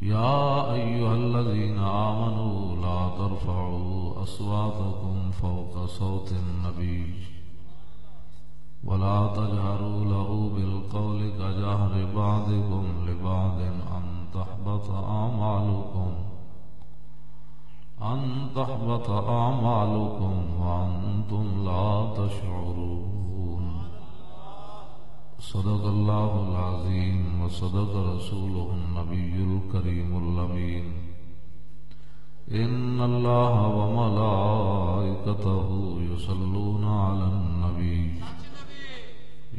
يا أيها الذين آمنوا لا ترفعوا أصواتكم فوق صوت النبي ولا تجهروا له بالقول كجهر بعضكم لبعض أن تحبط أعمالكم وأنتم لا تشعرون صدق الله العظيم وصدق رسوله النبي الكريم الأمين إن الله وملائكته يصلون على النبي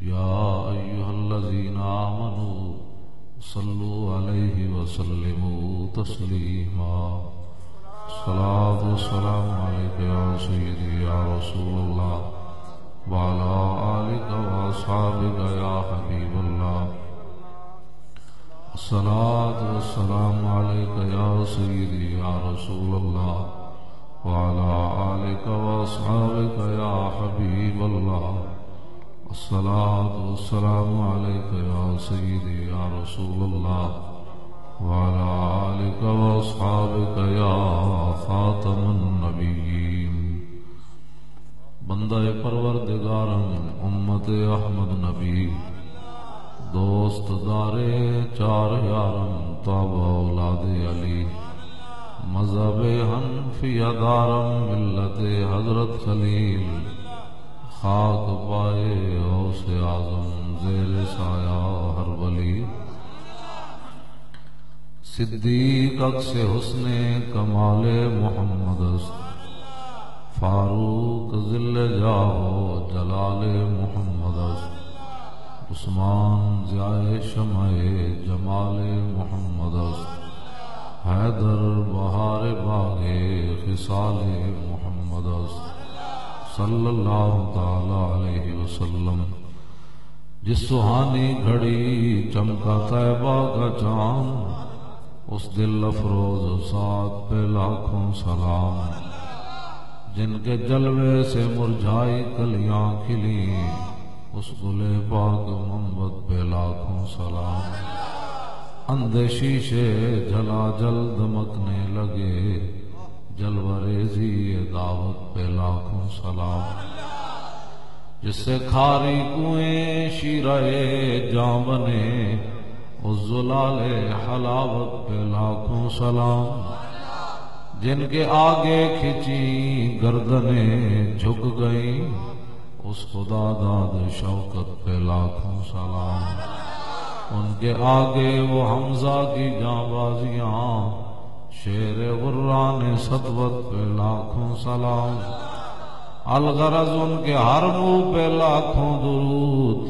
يا أيها الذين آمنوا صلوا عليه وسلموا تسليما صلاة والسلام عليك يا سيدي يا رسول الله وعلى آلك وأصحابك يا حبيب الله الصلاة والسلام عليك يا سيدي يا رسول الله وعلى آلك وأصحابك يا حبيب الله الصلاة والسلام عليك يا سيدي يا رسول الله وعلى آلك وأصحابك يا خاتم النبيين بندہ پروردگارم امت احمد نبی دوست دارے چار یارم تابع اولاد علی مذہب حنفیہ دارم ملت حضرت خلیل خاک پائے غوث اعظم زیر سایہ ہر ولی صدیق عکس حسن کمال محمد است فاروق ذل جاہ جلال محمد است عثمان ضیاء شمع جمال محمد است حیدر بہار باغ خصال محمد است صلی اللہ تعالی علیہ وسلم جس سہانی گھڑی چمکا طیبہ کا چاند اس دل افروز ساتھ پہ لاکھوں سلام جن کے جلوے سے مرجھائی کلیاں کھلی اس گلے پاک محمد پہ لاکھوں سلام اندھے شیشے جلا جل دمکنے لگے جلوہ ریزی دعوت پہ لاکھوں سلام جس سے کھاری کنویں شیرہ جاں بنے اس زلال حلاوت پہ لاکھوں سلام جن کے آگے کھچی گردنیں جھک گئیں اس خدا داد شوکت پہ لاکھوں سلام ان کے آگے وہ حمزہ کی جاں بازیاں شیر غران سطوت پہ لاکھوں سلام الغرض ان کے ہر منہ پہ لاکھوں درود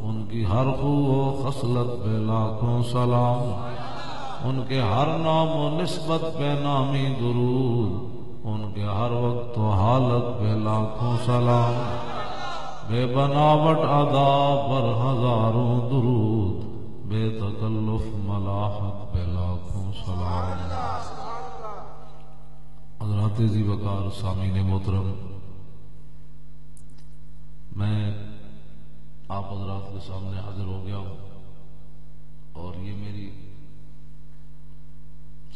ان کی ہر خو و خصلت پہ لاکھوں سلام ان کے ہر نام و نسبت پہ نامی درود ان کے ہر وقت و حالت پہ لاکھوں سلام بے بناوٹ ادا پر ہزاروں درود بے تکلف ملاحت پہ لاکھوں سلام حضرات ذی وقار سامعین محترم میں آپ حضرات کے سامنے حاضر ہو گیا ہوں اور یہ میری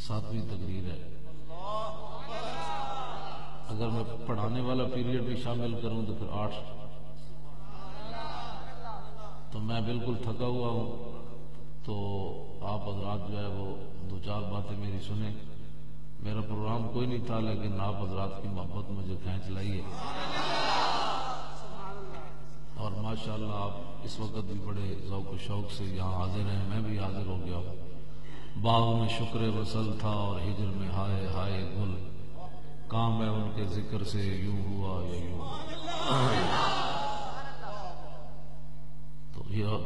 7ویں تقریر ہے اگر میں پڑھانے والا پیریڈ بھی شامل کروں تو پھر 8 تو میں بالکل تھکا ہوا ہوں تو آپ حضرات جو ہے وہ 2-4 باتیں میری سنیں میرا پروگرام کوئی نہیں تھا لیکن آپ حضرات کی محبت مجھے کھینچ لائی ہے اور ماشاءاللہ آپ اس وقت بھی بڑے ذوق و شوق سے یہاں حاضر ہیں میں بھی حاضر ہو گیا ہوں باغ میں شکر وصل تھا اور ہجر میں ہائے ہائے گل کام ہے ان کے ذکر سے یوں ہوا یا یوں تو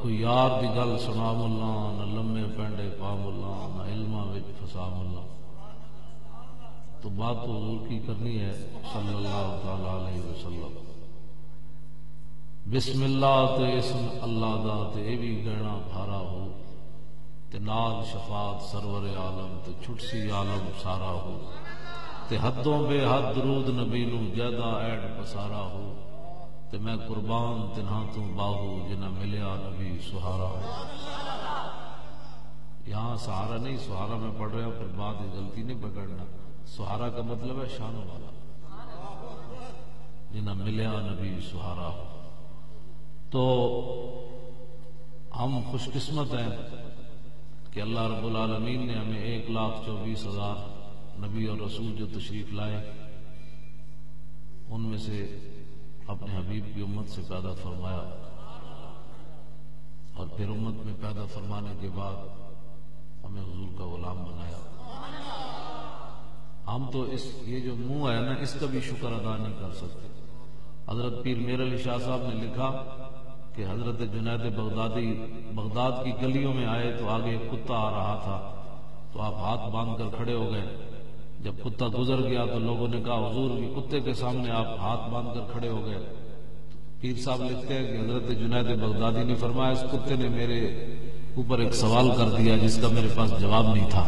کوئی یار دی گل سنا ملا نہ لمے پینڈے پا ملا نہ علمہ وچ فسا ملا تو بات تو حضور کی کرنی ہے صلی اللہ تعالی علیہ وسلم بسم اللہ تے اسم اللہ دا تے اے بھی گہنا بھارا ہو تے نال شفاعت سرور عالم تے چھٹسی عالم سارا ہو تے حدوں بے حد درود نبی نو جیدہ ایڈ پسارا ہو تے میں قربان تنہاں تو باہو جنہ ملیا نبی سہارا ہو. یہاں ہاں سہارا نہیں، سہارا میں پڑھ رہا ہوں، پھر بات غلطی نہیں پکڑنا. سہارا کا مطلب ہے شان والا، جنہیں ملیا نبی سہارا. تو ہم خوش قسمت ہیں کہ اللہ رب العالمین نے ہمیں 1,24,000 نبی اور رسول جو تشریف لائے، ان میں سے اپنے حبیب کی امت سے پیدا فرمایا، اور پھر امت میں پیدا فرمانے کے بعد ہمیں حضور کا غلام بنایا. ہم تو یہ جو منہ ہے نا، اس کا بھی شکر ادا نہیں کر سکتے. حضرت پیر میر علی شاہ صاحب نے لکھا کہ حضرت جنید بغدادی بغداد کی گلیوں میں آئے تو آگے ایک کتا آ رہا تھا، تو آپ ہاتھ باندھ کر کھڑے ہو گئے. جب کتا گزر گیا تو لوگوں نے کہا حضور بھی کتے کے سامنے آپ ہاتھ باندھ کر کھڑے ہو گئے. پیر صاحب لکھتے ہیں کہ حضرت جنید بغدادی نے فرمایا اس کتے نے میرے اوپر ایک سوال کر دیا جس کا میرے پاس جواب نہیں تھا.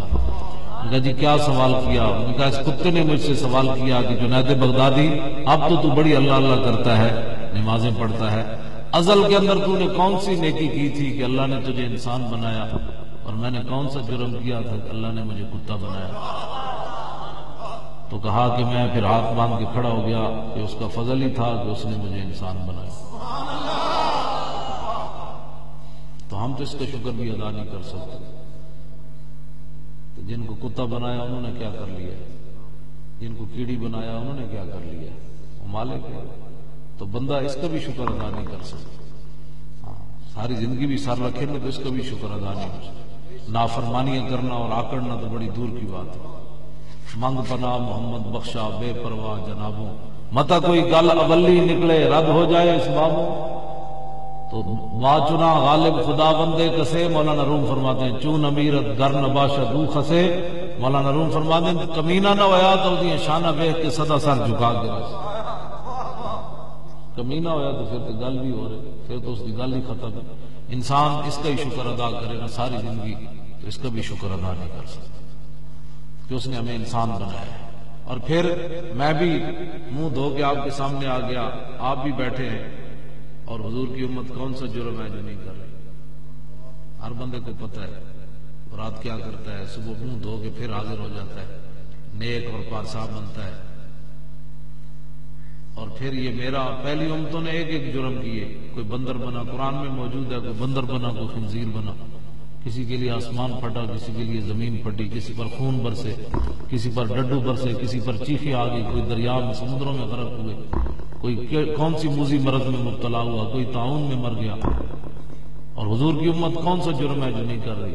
میں کہا جی کیا سوال کیا؟ انہوں نے کہا اس کتے نے مجھ سے سوال کیا کہ جنید بغدادی اب تو بڑی اللہ اللہ کرتا ہے، نمازیں پڑھتا ہے، ازل کے اندر تو نے کون سی نیکی کی تھی کہ اللہ نے تجھے انسان بنایا، اور میں نے کون سا جرم کیا تھا کہ اللہ نے مجھے کتا بنایا؟ تو کہا کہ میں پھر ہاتھ باندھ کے کھڑا ہو گیا کہ اس کا فضل ہی تھا کہ اس نے مجھے انسان بنایا. تو ہم تو اس کا شکر بھی ادا نہیں کر سکتے. تو جن کو کتا بنایا انہوں نے کیا کر لیا، جن کو کیڑی بنایا انہوں نے کیا کر لیا، وہ مالک ہے. تو بندہ اس کا بھی شکر ادا نہیں کر سکتا. ساری زندگی بھی سر رکھے نا تو اس کا بھی شکر ادا نہیں کر سکتا. نافرمانیاں کرنا اور آکڑنا تو بڑی دور کی بات ہے. منگ پناہ محمد بخشا بے پرواہ جنابوں، متا کوئی گل اولی نکلے رد ہو جائے اس بابوں. تو چنا غالب خدا بندے کسے، مولانا روم فرماتے ہیں چون امیرت گر نباشا دو خسے. مولانا روم فرماتے ہیں کمینہ نہ ہویا تو دیئے شانہ بیخ کے صدا سر جھکا کے رس. کمینہ ہویا تو پھر تو گل بھی ہو رہے، پھر تو اس کی گل ہی ختم ہے. انسان اس کا ہی شکر ادا کرے نا ساری زندگی تو اس کا بھی شکر ادا نہیں کر سکتا کہ اس نے ہمیں انسان بنایا. اور پھر میں بھی منہ دھو کے آپ کے سامنے آ گیا، آپ بھی بیٹھے ہیں، اور حضور کی امت کون سا جرم ہے جو نہیں کر رہی؟ ہر بندے کو پتہ ہے. رات کیا کرتا ہے، صبح منہ دھو کے پھر حاضر ہو جاتا ہے، نیک اور پارسا بنتا ہے. اور پھر یہ میرا پہلی امتوں نے ایک ایک جرم کیے. کوئی بندر بنا، قرآن میں موجود ہے، کوئی بندر بنا، کوئی خنزیر بنا. کسی کے لیے آسمان پھٹا، کسی کے لیے زمین پھٹی، کسی پر خون برسے، کسی پر ڈڈو برسے، کسی پر چیخیں آ گئی، کوئی دریا میں سمندروں میں غرق ہوئے، کوئی کون سی موذی مرض میں مبتلا ہوا، کوئی طاعون میں مر گیا. اور حضور کی امت کون سا جرم ہے جو نہیں کر رہی؟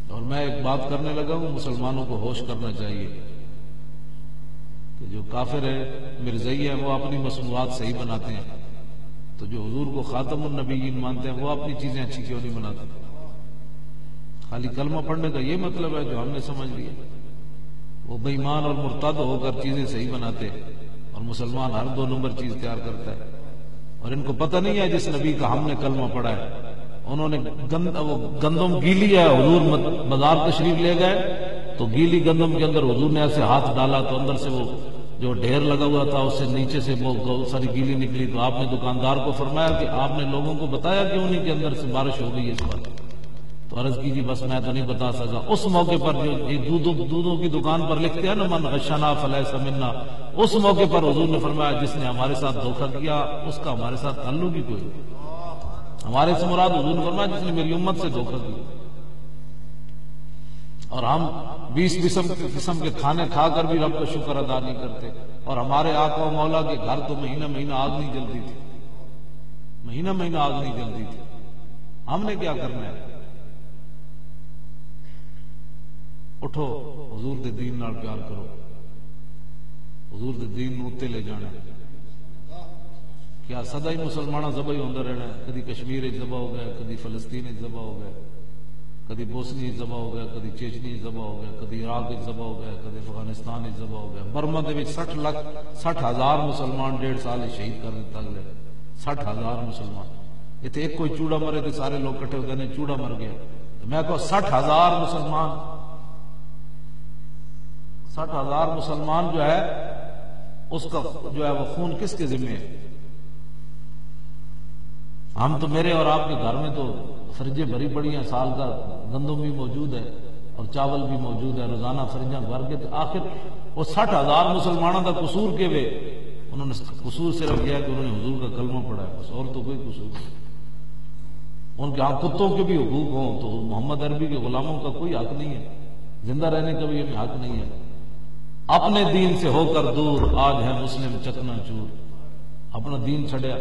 اور میں ایک بات کرنے لگا ہوں، مسلمانوں کو ہوش کرنا چاہیے کہ جو کافر ہے مرزئی ہے وہ اپنی مصنوعات صحیح بناتے ہیں، تو جو حضور کو خاتم النبیین مانتے ہیں وہ اپنی چیزیں اچھی کیوں نہیں بناتے؟ خالی کلمہ پڑھنے کا یہ مطلب ہے جو ہم نے سمجھ لیا. وہ بے ایمان اور مرتد ہو کر چیزیں صحیح بناتے ہیں، اور مسلمان ہر 2 نمبر چیز تیار کرتا ہے. اور ان کو پتہ نہیں ہے جس نبی کا ہم نے کلمہ پڑھا ہے انہوں نے گندم گیلی ہے، حضور بازار تشریف لے گئے تو گیلی گندم کے اندر حضور نے ایسے ہاتھ ڈالا تو اندر سے وہ جو ڈھیر لگا ہوا تھا اس سے نیچے سے وہ ساری گیلی نکلی. تو آپ نے دکاندار کو فرمایا کہ آپ نے لوگوں کو بتایا کہ انہیں کے اندر سے بارش ہو گئی اس پر. تو عرض کیجیے بس میں تو نہیں بتا سکا. اس موقع پر جو دودھوں کی دکان پر لکھتے ہیں نا من غشنا فلیس منا، اس موقع پر حضور نے فرمایا جس نے ہمارے ساتھ دھوکہ کیا اس کا ہمارے ساتھ تعلق ہی کوئی. ہمارے سے مراد حضور نے فرمایا جس نے میری امت سے دھوکہ کیا. اور ہم 20 قسم کے کھانے کھا کر بھی رب کا شکر ادا نہیں کرتے. اور ہمارے آقا و مولا کے گھر تو مہینہ مہینہ آگ نہیں جلتی تھی، مہینہ مہینہ آگ نہیں جلتی تھی. ہم نے کیا کرنا ہے؟ اٹھو حضور دے دین نال پیار کرو، حضور دے دین نو تے لے جانا. کیا سدا ہی مسلمانہ ذبح ہی ہوندہ رہنا ہے؟ کدی کشمیر ذبح ہو گئے، کدی فلسطین ذبح ہو گئے، کدی بوسنی ذبح ہو گیا، کدی چیچنی ذبح ہو گیا، کدی عراق ذبح ہو گیا، کدی افغانستان ذبح ہو گیا. برما دے وچ 60,000 مسلمان 1.5 سال شہید کر دیتا اگلے 60,000 مسلمان. اتنے ایک کوئی چوڑا مرے تو سارے لوگ کٹھے ہوتے ہیں چوڑا مر گیا. میں کہو 60,000 مسلمان 60,000 مسلمان جو ہے اس کا جو ہے وہ خون کس کے ذمہ ہے؟ ہم تو میرے اور آپ کے گھر میں تو فریجیں بھری پڑی ہیں، سال کا گندم بھی موجود ہے اور چاول بھی موجود ہے، روزانہ فریجاں بھر کے، آخر وہ 60,000 مسلمانوں کا قصور کے ہوئے، انہوں نے قصور صرف یہ ہے کہ انہوں نے حضور کا کلمہ پڑھا ہے، بس اور تو کوئی قصور نہیں۔ ان کے ہاں کتوں کے بھی حقوق ہوں تو محمد عربی کے غلاموں کا کوئی حق نہیں ہے، زندہ رہنے کا بھی ہمیں حق نہیں ہے۔ اپنے دین سے ہو کر دور، آج ہے مسلم چکنا چور۔ اپنا دین چھڑیا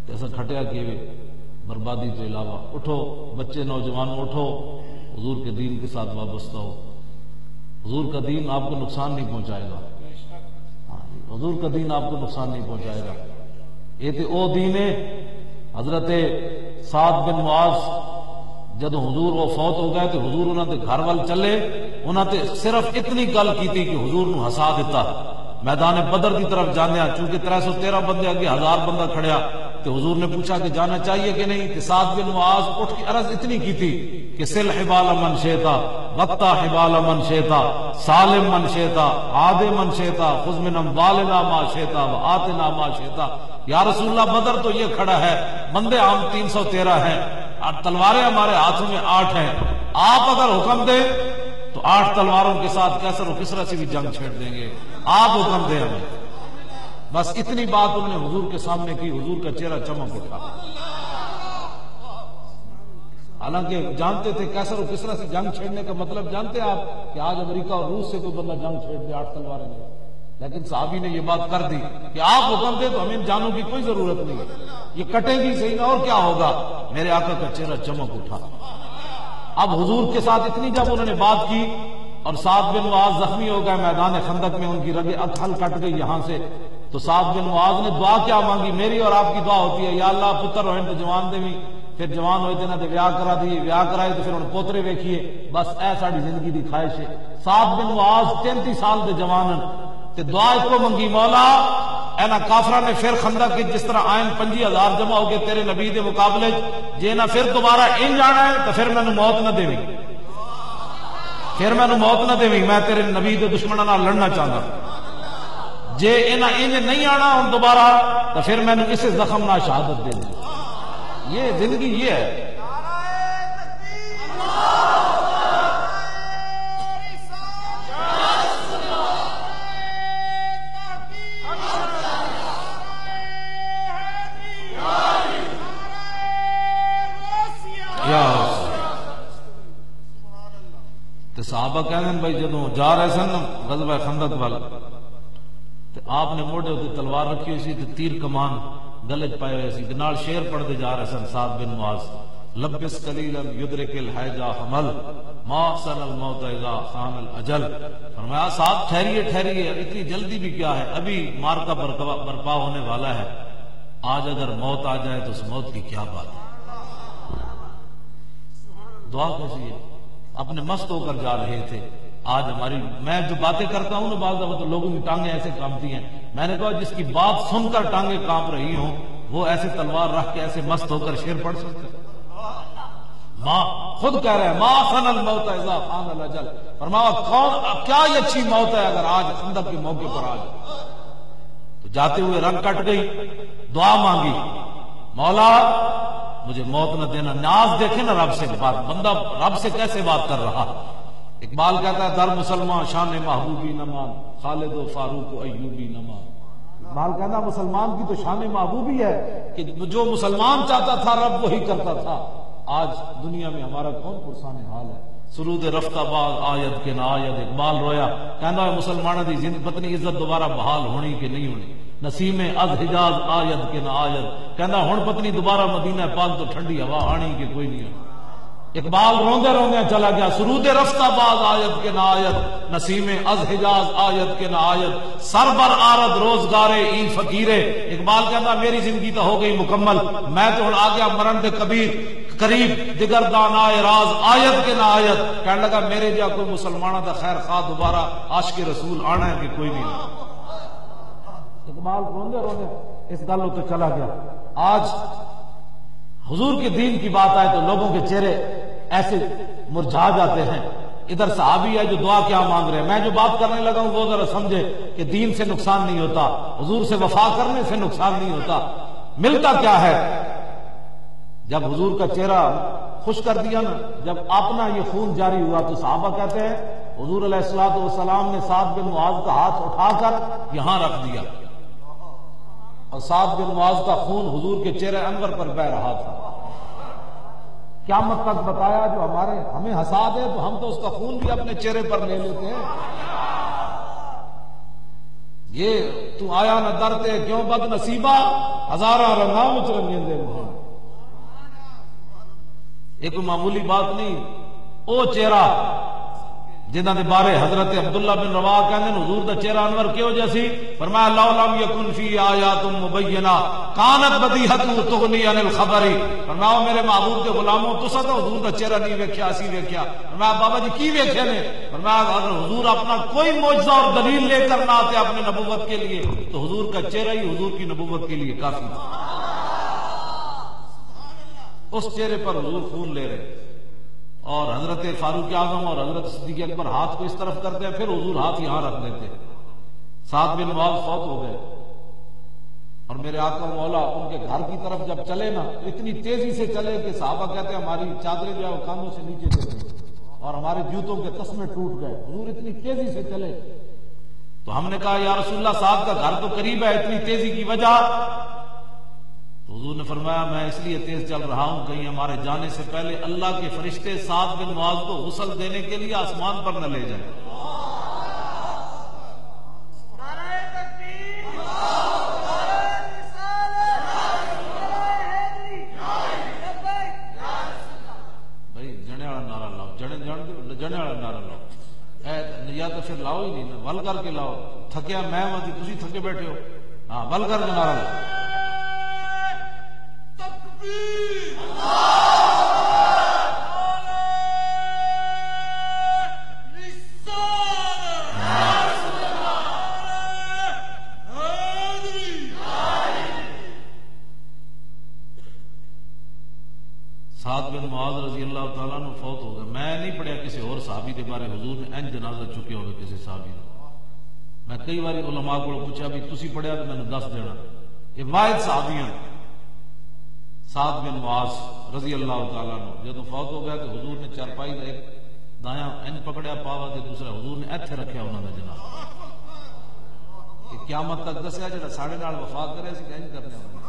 ایسا کھٹیا کیے بربادی کے علاوہ۔ اٹھو بچے نوجوانوں، اٹھو حضور کے دین کے ساتھ وابستہ ہو۔ حضور کا دین آپ کو نقصان نہیں پہنچائے گا، حضور کا دین آپ کو نقصان نہیں پہنچائے گا۔ یہ تے او دین ہے۔ حضرت سعد بن معاذ جدو حضور وہ فوت ہو گئے تو حضور انہوں نے گھر وال چلے، انہوں نے صرف اتنی گل کی تھی کہ حضور نو ہسا دیتا۔ میدان بدر کی طرف جانیا، چونکہ 313 بندے اگے 1000 بندہ کھڑیا، تو حضور نے پوچھا کہ جانا چاہیے کہ نہیں، تو سعد بن معاذ اٹھ کے عرض اتنی کی تھی کہ سل حبال من شیتا، وقتا حبال من شیتا، سالم من شیتا، عاد من شیتا، خذ من اموالنا ما شیتا وآتنا ما شیتا۔ یا رسول اللہ بدر تو یہ کھڑا ہے، بندے ہم 313 ہیں اور تلواریں ہمارے ہاتھوں میں 8 ہیں، آپ اگر حکم دیں تو 8 تلواروں کے ساتھ کیسر و کسرا سے بھی جنگ چھیڑ دیں گے، آپ حکم دیں ہمیں۔ بس اتنی بات انہوں نے حضور کے سامنے کی، حضور کا چہرہ چمک اٹھا۔ حالانکہ جانتے تھے کیسر و کسرا سے جنگ چھیڑنے کا مطلب جانتے ہیں آپ کہ آج امریکہ اور روس سے کوئی بندہ جنگ چھیڑ دے 8 تلواریں لے، لیکن صحابی نے یہ بات کر دی کہ آپ حکم دیں تو ہمیں جانوں کی کوئی ضرورت نہیں ہے، یہ کٹے گی صحیح نہ اور کیا ہوگا۔ میرے آقا کا چہرہ چمک اٹھا۔ اب حضور کے ساتھ اتنی جب انہوں نے بات کی اور سعد بن معاذ زخمی ہو گئے میدان خندق میں، ان کی رگیں اکھل کٹ گئی یہاں سے، تو سعد بن معاذ نے دعا کیا مانگی؟ میری اور آپ کی دعا ہوتی ہے، یا اللہ پتر ہوئے تو جوان دے بھی، پھر جوان ہوئے تھے نہ تو بیاہ کرا دیے، بیاہ کرائے تو پھر انہوں پوترے ویکھیے، بس اے ساڑی زندگی دی خواہش ہے۔ سعد بن معاذ 33 سال دے جوانن تے دعا کو منگی، مولا اینا کافرہ نے پھر خندق کی جس طرح آئین 25,000 جمع ہو گئے تیرے نبی دے مقابلے، جے نہ پھر دوبارہ ان جانا ہے تو پھر میں نے موت نہ دے، پھر میں نے موت نہ دے، میں تیرے نبی دے دشمنوں نال لڑنا چاہتا، جے انہاں انج نہیں آنا ہوں دوبارہ تو پھر میں نے اسے زخم نہ شہادت دے دی۔ یہ زندگی یہ ہے۔ صحابہ کہنے ہیں بھائی جدوں جا رہے سن غزوہ خندق والا تے آپ نے موڑے ہوتے تلوار رکھی ہوئی سی تے تیر کمان گلج پائے ہوئے سی تے نال شعر پڑھتے جا رہے سن سعد بن معاذ، لبس قلیلا یدرک الحیجا حمل ما احسن الموت اذا خان الاجل۔ فرمایا سعد ٹھہریے ٹھہریے، اتنی جلدی بھی کیا ہے، ابھی مارکا برپا ہونے والا ہے، آج اگر موت آ جائے تو اس موت کی کیا بات ہے۔ دعا کیسی ہے، اپنے مست ہو کر جا رہے تھے۔ آج ہماری میں جو باتیں کرتا ہوں نا بعض دفعہ تو لوگوں کی ٹانگیں ایسے کانپتی ہیں، میں نے کہا جس کی بات سن کر ٹانگیں کانپ رہی ہوں وہ ایسے تلوار رکھ کے ایسے مست ہو کر شعر پڑھ سکتے ہیں؟ ماں خود کہہ رہے ہیں ما خن الموت اذا خان الاجل، فرمایا کون کیا یہ اچھی موت ہے اگر آج خندق کے موقع پر آ جائے۔ تو جاتے ہوئے رنگ کٹ گئی، دعا مانگی، مولا مجھے موت نہ دینا۔ ناز دیکھیں نا رب سے بات، بندہ رب سے کیسے بات کر رہا۔ اقبال کہتا ہے در مسلمان شان محبوبی نمان، خالد و فاروق و ایوبی نمان۔ اقبال کہتا ہے مسلمان کی تو شان محبوبی ہے کہ جو مسلمان چاہتا تھا رب وہی کرتا تھا۔ آج دنیا میں ہمارا کون پرسان حال ہے۔ سرود رفتہ باز آیت کے نہ آیت، اقبال رویا کہنا ہے مسلمانوں دی پتنی عزت دوبارہ بحال ہونی کہ نہیں ہونی، نسیم از حجاز آیت کے نہ آیت، کہنا ہن پتنی دوبارہ مدینہ پاک تو ٹھنڈی ہوا آنی کہ کوئی نہیں آنی۔ اقبال روندے روندے چلا گیا، سرود رفتہ باز آیت کے نہ آیت، نسیم از حجاز آیت کے نہ آیت، سر بر آرد روزگارے این فقیرے۔ اقبال کہنا میری زندگی تو ہو گئی مکمل، میں تو ہن آ گیا مرن دے کبیر قریب، دیگر دانائے راز آیت کے نہ آیت۔ کہنے لگا میرے جا کوئی مسلمانہ دا خیر خواہ دوبارہ عاشق رسول آنا ہے کہ کوئی نہیں آنا۔ اقبال روندے روندے اس گل تو چلا گیا۔ آج حضور کے دین کی بات آئے تو لوگوں کے چہرے ایسے مرجھا جاتے ہیں۔ ادھر صحابی ہے جو دعا کیا مانگ رہے ہیں، میں جو بات کرنے لگا ہوں وہ ذرا سمجھے کہ دین سے نقصان نہیں ہوتا، حضور سے وفا کرنے سے نقصان نہیں ہوتا۔ ملتا کیا ہے؟ جب حضور کا چہرہ خوش کر دیا نا، جب اپنا یہ خون جاری ہوا تو صحابہ کہتے ہیں حضور علیہ الصلوۃ والسلام نے سعد بن معاذ کا ہاتھ اٹھا کر یہاں رکھ دیا، اور سعد بن معاذ کا خون حضور کے چہرے انور پر بہ رہا تھا۔ قیامت تک بتایا جو ہمیں حساد ہے تو ہم تو اس کا خون بھی اپنے چہرے پر لے لیتے ہیں۔ یہ تو آیا نہ درتے کیوں بد نصیبہ، ہزاراں رنگاں وچ رنگیندے محمد۔ یہ کوئی معمولی بات نہیں۔ او چہرہ جنہ دے بارے حضرت عبداللہ بن رواحہ کہندے نے حضور دا چہرہ انور کیوں جیسی؟ فرمایا لو لم یکن فی آیات مبینہ کانت بدیہۃ تغنی عن الخبر۔ فرمایا میرے محبوب کے غلاموں تساں تو حضور دا چہرہ نہیں ویکھیا، اسی ویکھیا۔ فرمایا بابا جی کی ویکھے نے؟ فرمایا اگر حضور اپنا کوئی معجزہ اور دلیل لے کر نہ آتے اپنے نبوت کے لیے تو حضور کا چہرہ ہی حضور کی نبوت کے لیے کافی تھا۔ اس چہرے پر حضور خون لے رہے، اور حضرت فاروق اعظم اور حضرت صدیق اکبر ہاتھ کو اس طرف کرتے ہیں، پھر حضور ہاتھ یہاں رکھ دیتے۔ سعد بن معاذ فوت ہو گئے، اور میرے آقا مولا ان کے گھر کی طرف جب چلے نا اتنی تیزی سے چلے کہ صحابہ کہتے ہیں ہماری چادریں جو ہے وہ کانوں سے نیچے گر گئی اور ہمارے جوتوں کے تسمے ٹوٹ گئے۔ حضور اتنی تیزی سے چلے تو ہم نے کہا یا رسول اللہ صاحب کا گھر تو قریب ہے، اتنی تیزی کی وجہ؟ تو حضور نے فرمایا میں اس لیے تیز چل رہا ہوں کہیں ہمارے جانے سے پہلے اللہ کے فرشتے سعد بن معاذ کو غسل دینے کے لیے آسمان پر نہ لے جائیں۔ بھائی جنے والا نعرہ لاؤ، جنے والا نعرہ لاؤ، یا تو پھر لاؤ ہی نہیں نا، ول کر کے لاؤ۔ تھکیا میں مجھے تسی تھکے بیٹھے ہو، ہاں ول کر کے نعرہ لاؤ۔ سعد بن معاذ رضی اللہ تعالیٰ عنہ فوت ہو گئے۔ میں نہیں پڑھیا کسی اور صحابی کے بارے حضور نے این جنازہ چکے ہوئے کسی صحابی نے۔ میں کئی باری علماء کو پوچھا بھی تسی پڑھیا تو میں نے دس دینا، یہ واحد صحابی ہیں سعد بن معاذ رضی اللہ تعالیٰ عنہ۔ جب فوت ہو گیا تو حضور نے چارپائی کا ایک دایاں این پکڑیا پاوا تے دوسرا حضور نے ایتھے رکھیا انہوں نے جنازہ کہ قیامت تک دسیا جڑا ساڑھے نال وفات کرے اسی کہیں کرنے ہونے۔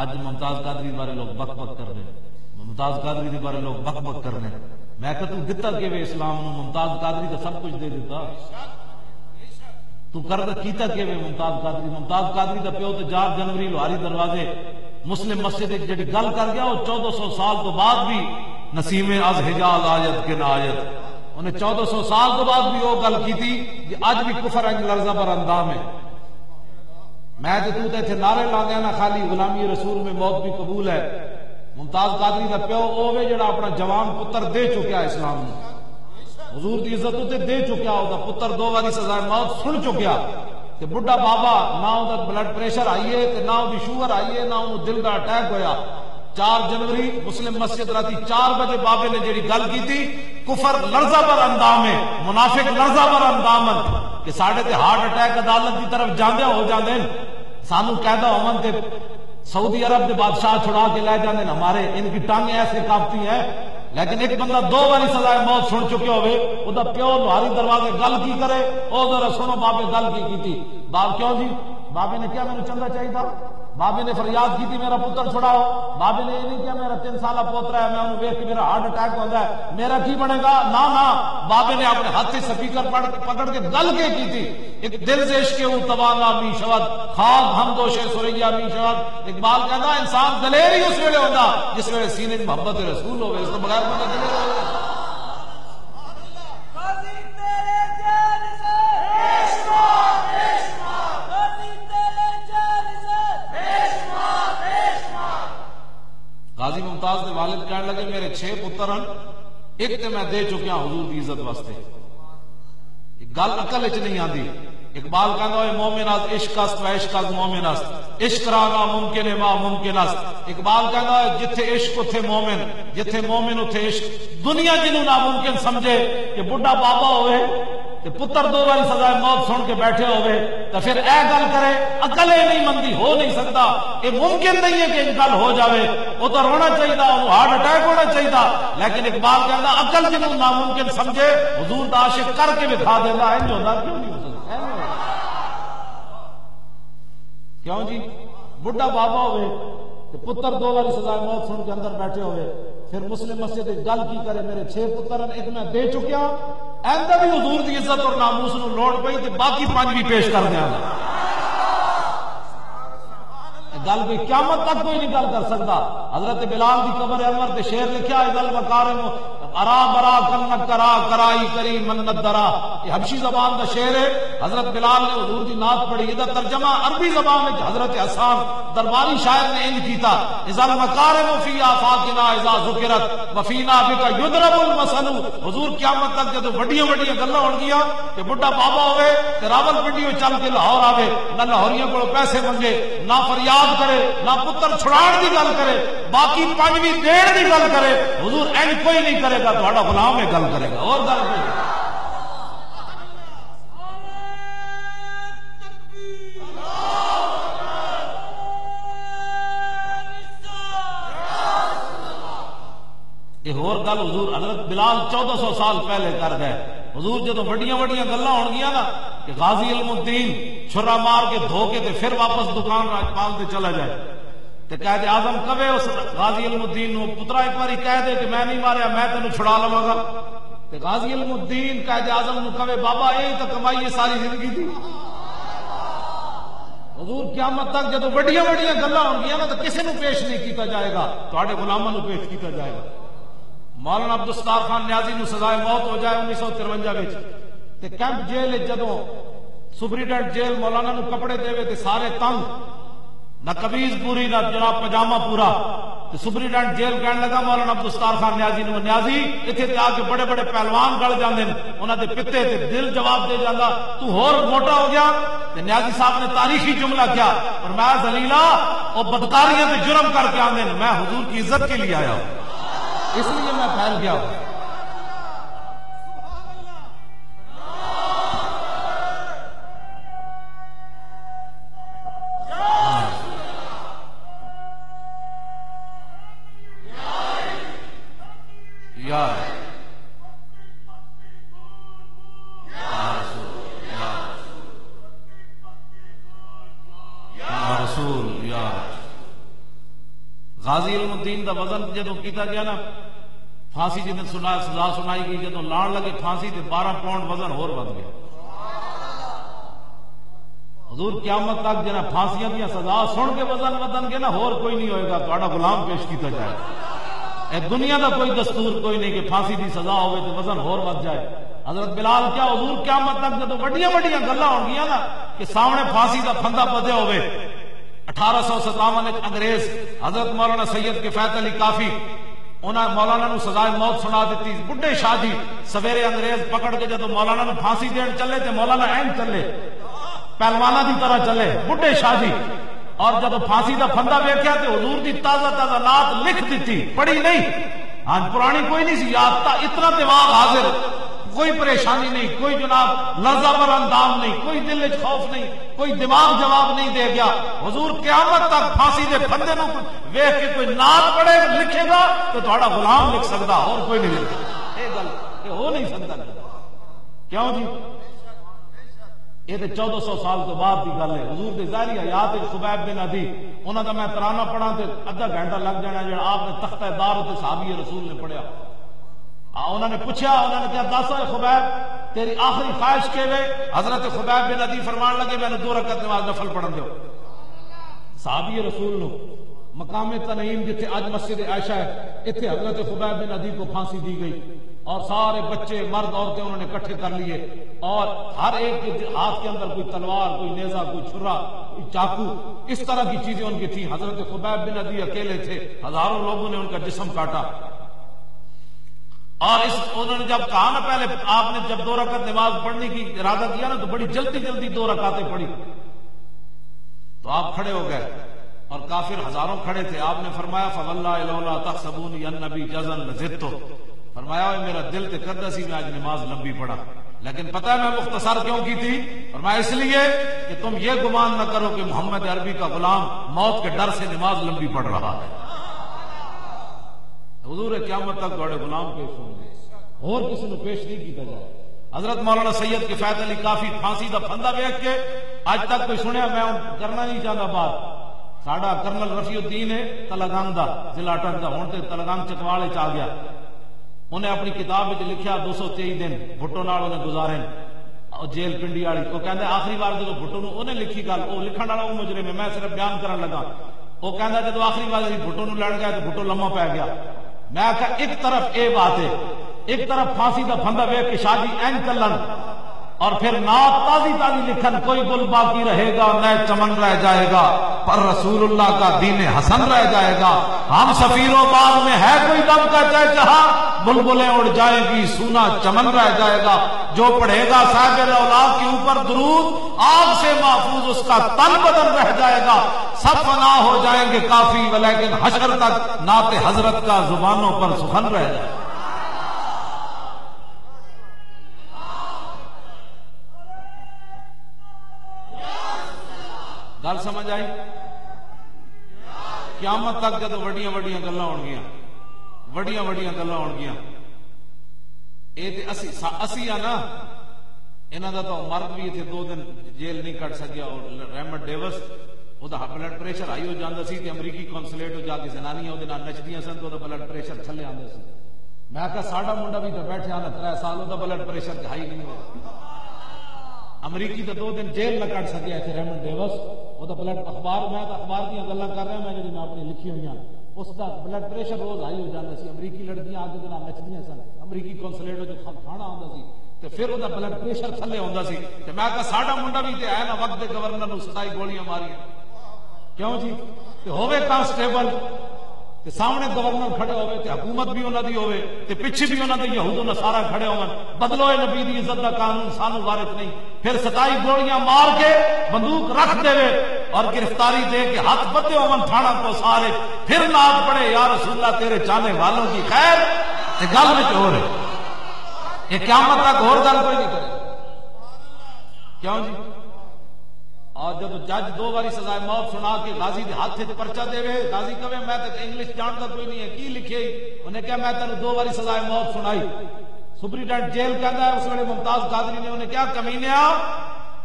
آج ممتاز قادری بارے لوگ بک بک کر رہے، ممتاز قادری کے بارے لوگ بک بک کر رہے۔ میں کہ تو دتا کہ وہ اسلام نو ممتاز قادری کا سب کچھ دے دیتا، تو کردا کیتا کہ وہ ممتاز قادری دا پیو تے 4 جنوری لوہاری دروازے مسلم مسجد ایک جڑی گل کر گیا وہ 1400 سال تو بعد بھی نسیم از حجاز آیت کے نایت، انہیں 1400 سال تو بعد بھی وہ گل کی تھی کہ آج بھی کفر انج لرزہ بر اندام ہے۔ میں تو تے نعرے لا دیا نا خالی غلامی رسول میں موت بھی قبول ہے۔ ممتاز قادری دا پیو اوے جڑا اپنا جوان پتر دے چکیا اسلام نے، حضور دی عزت تے دے چکیا، او دا پتر 2 باری سزائے موت سن چکیا تے بڈھا بابا نہ او دا بلڈ پریشر آئیے تے نہ او دی شوگر آئیے نہ او دل دا اٹیک ہویا۔ 4 جنوری مسلم مسجد راتی 4 بجے بابے نے جڑی گل کی تھی کفر لرزہ بر اندام ہے، منافق لرزہ بر اندامن کہ ساڑھے تے ہارٹ اٹیک عدالت دی طرف جاندے ہو جاندے سانو قیدہ امن تے سعودی عرب کے بادشاہ چھڑا کے لے جاندے ہمارے ان کی ٹانگیں ایسے کانپتی ہیں، لیکن ایک بندہ 2 باری سزائے موت سن چکے ہوئے او دا پیو لوہاری دروازے گل کی کرے او ذرا سنو بابے گل کی تھی۔ باپ کیوں جی؟ بابے نے کیا میرے چندہ چاہیے تھا؟ بابے نے فریاد کی تھی میرا پتر چھڑاؤ؟ بابے نے یہ نہیں کیا میرا 3 سالہ پوترا ہے میں انہوں ویکھ کے میرا ہارٹ اٹیک ہوتا ہے میرا کی بنے گا؟ نا بابے نے اپنے ہاتھ سے سپیکر پکڑ کے گل کے کی تھی ایک دل سے عشق او توانا می شود خواب ہم دوشے سوریا می شود۔ اقبال کہتا انسان دلیر ہی اس ویلے ہوتا جس ویلے سینے محبت رسول ہوئے، اس تو بغیر بندہ دلیر ہوئے۔ غازی ممتاز نے والد کہنے لگے میرے 6 پتر ہیں، ایک تے میں دے چکیا حضور کی عزت واسطے، گل عقل وچ نہیں آندی۔ اقبال کہندا ہے مومن است عشق است و عشق از مومن است، عشق را ناممکن ہے ما ممکن است۔ اقبال کہندا ہے جتھے عشق اتھے مومن، جتھے مومن اتھے عشق۔ دنیا جنوں ناممکن سمجھے کہ بڈھا بابا ہوئے تے پتر دو والی سزائے موت سن کے بیٹھے ہوئے تو پھر اے گل کرے عقل نہیں مندی ہو نہیں سکتا، یہ ممکن نہیں ہے کہ گل ہو جاوے، وہ تو رونا چاہیے، وہ ہارٹ اٹیک ہونا چاہیے، لیکن اقبال کہتا عقل جنوں ناممکن سمجھے حضور دا عاشق کر کے دکھا دیتا ہے، جو ہوتا کیوں نہیں ہو سکتا؟ کیوں جی بڈھا بابا ہوئے تو پتر دو والی سزائے موت سن کے اندر بیٹھے ہوئے، پھر مسلم مسجد گل کی کرے میرے 6 پتر ایک میں دے چکیا، ایندہ بھی حضور دی عزت اور ناموس نو لوڑ پئی تے باقی 5 بھی پیش کر دیا گا۔ گل کوئی قیامت تک کوئی نہیں گل کر سکتا۔ حضرت بلال دی قبر انور تے شعر لکھیا ہے ذل مکارم ارا برا کنک کرا کرائی کری منت درا، یہ حبشی زبان دا شعر ہے، حضرت بلال نے حضور دی نعت پڑھی، یہ ترجمہ عربی زبان میں حضرت حسان درباری شاعر نے انج کیتا، ذل مکارم فی آفاقنا اذا ذکرت وفینا بک یضرب المثل، حضور قیامت تک جدوں بڑیاں بڑیاں گلاں ہون گیاں کہ بڈھا بابا ہوئے تے راول پنڈی چل کے لاہور آوے، نہ لاہوریاں کول پیسے منگے، نہ فریاد کرے، نہ پتر چھڑان دی گل کرے، باقی 5 بھی دین دی گل کرے، حضور این کوئی نہیں کرے گا، تہاڈا غلام ہے گل کرے گا، اور گل کوئی نہیں۔ یہ اور گل حضور حضرت بلال 1400 سال پہلے کر گئے، حضور جدو بڑیاں بڑیاں گلاں ہون گیا نا کہ غازی علم الدین چھرا مار کے دھو کے تے پھر واپس دکان راجپال تے چلا جائے تے قائد اعظم کہے اس غازی علم الدین نو پترا ایک باری کہہ دے کہ میں نہیں ماریا میں تینوں چھڑا لواں گا، تے غازی علم الدین قائد اعظم نو کہے بابا یہ تو کمائی ہے ساری زندگی دی۔ حضور قیامت تک جدو بڑیاں بڑیاں گلاں ہون گیا نا تو کسی نو پیش نہیں کیتا جائے گا، تہاڈے غلاماں نو پیش کیتا جائے گا۔ مولانا عبدالستار خان نیازی نو سزائے موت ہو جائے 1953 وچ تے کیمپ جیل جدوں سپریڈنٹ جیل مولانا نو کپڑے دے تے سارے تنگ، نہ قمیض پوری نہ جناب پجامہ پورا، تے سپریڈنٹ جیل کہنے لگا مولانا عبدالستار خان نیازی نو نیازی ایتھے تے آ کے بڑے بڑے پہلوان گل جاندے انہاں دے پتے تے دل جواب دے جاندا تو ہور موٹا ہو گیا، تے نیازی صاحب نے تاریخی جملہ کیا فرمایا ذلیلا او بدکاریاں تے جرم کر کے آندے میں حضور کی عزت کے لیے آیا ہوں، اس لیے میں پھیل گیا ہوں۔ غازی علم الدین دا وزن جدو کیتا گیا نا پھانسی جن سزا سنائی گئی جدو لان لگے پھانسی تے 12 پاؤنڈ وزن اور ود گیا۔ حضور قیامت تک جنا پھانسیاں دیا سزا سن کے وزن ودن گے نا اور کوئی نہیں ہوئے گا، تہاڈا غلام پیش کیتا جائے گا۔ اے دنیا دا کوئی دستور کوئی نہیں کہ پھانسی دی سزا ہوئے تو وزن اور ود جائے۔ حضرت بلال کیا حضور قیامت تک جدو بڑیاں بڑیاں گلاں ہون گیاں نا کہ سامنے پھانسی دا پھندا پدے ہوئے، 1857 انگریز حضرت مولانا سید کفایت علی کافی انہاں مولانا نو سزائے موت سنا دیتی، بڈھے شاہ جی سویرے انگریز پکڑ کے جدو مولانا نو پھانسی دین چلے تے مولانا این چلے پہلوانا دی طرح چلے بڈھے شاہ جی، اور جدو پھانسی دا پھندا ویکھیا تے حضور دی تازہ تازہ نعت لکھ دیتی، پڑھی نہیں، آج پرانی کوئی نہیں سی یاد، اتنا دماغ حاضر، کوئی پریشانی نہیں، کوئی جناب لرزہ بر اندام نہیں، کوئی دل وچ خوف نہیں، کوئی دماغ جواب نہیں دے گیا۔ حضور قیامت تک پھانسی دے پھندے نو ویکھ کے کوئی نعت پڑھے لکھے گا تو تہاڈا غلام لکھ سکدا، اور کوئی نہیں لکھ سکدا، یہ گل کہ ہو نہیں سکدا۔ کیوں جی یہ تے 1400 سال تو بعد دی گل ہے۔ حضور دے ظاہری حیات خبیب بن عدی انہاں دا میں ترانہ پڑھا تے آدھا گھنٹہ لگ جانا جڑا آپ نے تختہ دار تے صحابی رسول نے پڑھیا۔ انہوں نے پوچھا، انہوں نے کہا دس خبیب تیری آخری خواہش کے وے؟ حضرت خبیب بن عدی فرمان لگے میں نے 2 رکعت نماز نفل پڑھن دیو۔ صحابی رسول نو مقام تنعیم جتھے آج مسجد عائشہ ہے اتھے حضرت خبیب بن عدی کو پھانسی دی گئی، اور سارے بچے مرد عورتیں انہوں نے اکٹھے کر لیے، اور ہر ایک کے ہاتھ کے اندر کوئی تلوار، کوئی نیزہ، کوئی چھرا، کوئی چاقو، اس طرح کی چیزیں ان کی تھیں۔ حضرت خبیب بن عدی اکیلے تھے، ہزاروں لوگوں نے ان کا جسم کاٹا، اور انہوں نے جب کہا نا پہلے آپ نے جب 2 رکعت نماز پڑھنے کی ارادہ کیا نا تو بڑی جلدی جلدی 2 رکعتیں پڑھی، تو آپ کھڑے ہو گئے اور کافر ہزاروں کھڑے تھے۔ آپ نے فرمایا فواللہ لولا تحسبونی النبی جزن لزدت، فرمایا میرا دل تے کردا سی میں آج نماز لمبی پڑھا، لیکن پتہ ہے میں مختصر کیوں کی تھی؟ اور میں اس لیے کہ تم یہ گمان نہ کرو کہ محمد عربی کا غلام موت کے ڈر سے نماز لمبی پڑھ رہا ہے. حضور قیامت تک بڑے غلام پیش ہوں گے اور کسی نے پیش نہیں کیتا جائے. حضرت مولانا سید کفایت علی کافی پھانسی دا پھندا ویکھ کے اج تک کوئی سنیا میں کرنا نہیں چاہتا بات. ساڈا کرنل رفیع الدین ہے تلگنگ دا ضلع اٹک دا ہن تے تلگنگ چکوال وچ آ گیا. انہیں اپنی کتاب وچ لکھیا 223 دن بھٹو نال انہیں گزارے جیل پنڈی والی. وہ کہندا آخری بار جدوں بھٹو نو انہیں لکھی گل وہ لکھن والا وہ مجرم ہے میں صرف بیان کرن لگا. وہ کہندا جدوں آخری بار بھٹو نو لڑ گیا تو بھٹو لمحہ پی گیا. میں کہا ایک طرف اے بات ہے ایک طرف پھانسی دا پھندا ویکھ کے شادی این چلن اور پھر نعت تازی تازی لکھن کوئی گل باقی رہے گا نئے چمن رہ جائے گا پر رسول اللہ کا دین حسن رہ جائے گا. ہم سفیروں باغ میں ہے کوئی دم کا چہچہا بلبلیں اڑ جائیں گی سونا چمن رہ جائے گا. جو پڑھے گا صاحب اولاد کے اوپر درود آگ سے محفوظ اس کا تن بدن رہ جائے گا. سب فنا ہو جائیں گے کافی ولیکن حشر تک نعت حضرت کا زبانوں پر سخن رہ جائے گا. گل سمجھ آئی؟ قیامت تک جدو وڈیاں وڈیاں گلاں ہون گیاں وڈیاں وڈیاں گلاں ہون گیاں اے تے اسی آ نا انہاں دا تو مرد بھی ایتھے 2 دن جیل نہیں کٹ سکیا. اور رحمت ڈیوس او دا بلڈ پریشر ہائی ہو جاندا سی تے امریکی قونصلیٹ ہو جا کے زنانیاں او دے نال نچدیاں سن تو دا بلڈ پریشر تھلے آندا سی. میں کہا ساڈا منڈا بھی تے بیٹھے آنا 3 سال او دا بلڈ پریشر ہائی نہیں ہوا. امریکی تو 2 دن جیل نہ کٹ سکیا ایتھے رحمت ڈیوس وہ تو بلڈ اخبار میں تو اخبار دیا گلاں کر رہا میں جڑی میں اپنی لکھی ہوئی اس دا بلڈ پریشر روز ہائی ہو جاتا سی. امریکی لڑکیاں آگے جناب نچدیاں سن امریکی قونصلیٹ جو کھانا آندا سی تے پھر وہ بلڈ پریشر تھلے ہوندا سی. تے میں کہا ساڈا منڈا بھی تے ہے نا وقت دے گورنر نو 27 گولیاں ماریاں کیوں جی تے ہوے کانسٹیبل تے سامنے گورنر کھڑے ہوئے تے حکومت بھی انہاں دی ہوئے تے پیچھے بھی انہاں دے یہود و نصارا کھڑے ہون بدلو اے نبی دی عزت دا قانون سانو وارث نہیں. پھر 27 گولیاں مار کے بندوق رکھ دے اور گرفتاری دے کے ہاتھ بدے ہون تھانہ کو سارے پھر نعت پڑھے یا رسول اللہ تیرے چاہنے والوں کی خیر. تے گل وچ ہو رہے یہ قیامت تک اور گل کوئی نہیں کرے کیوں جی. اور جب جج 2 باری سزائے موت سنا کے غازی دے ہاتھ سے پرچہ دے وے غازی کہے میں تے انگلش جانتا کوئی نہیں ہے کی لکھے انہیں کہا میں تینوں 2 باری سزائے موت سنائی. سپرنٹینڈنٹ جیل کہتا ہے اس ویلے ممتاز قادری نے انہیں کیا کمینیا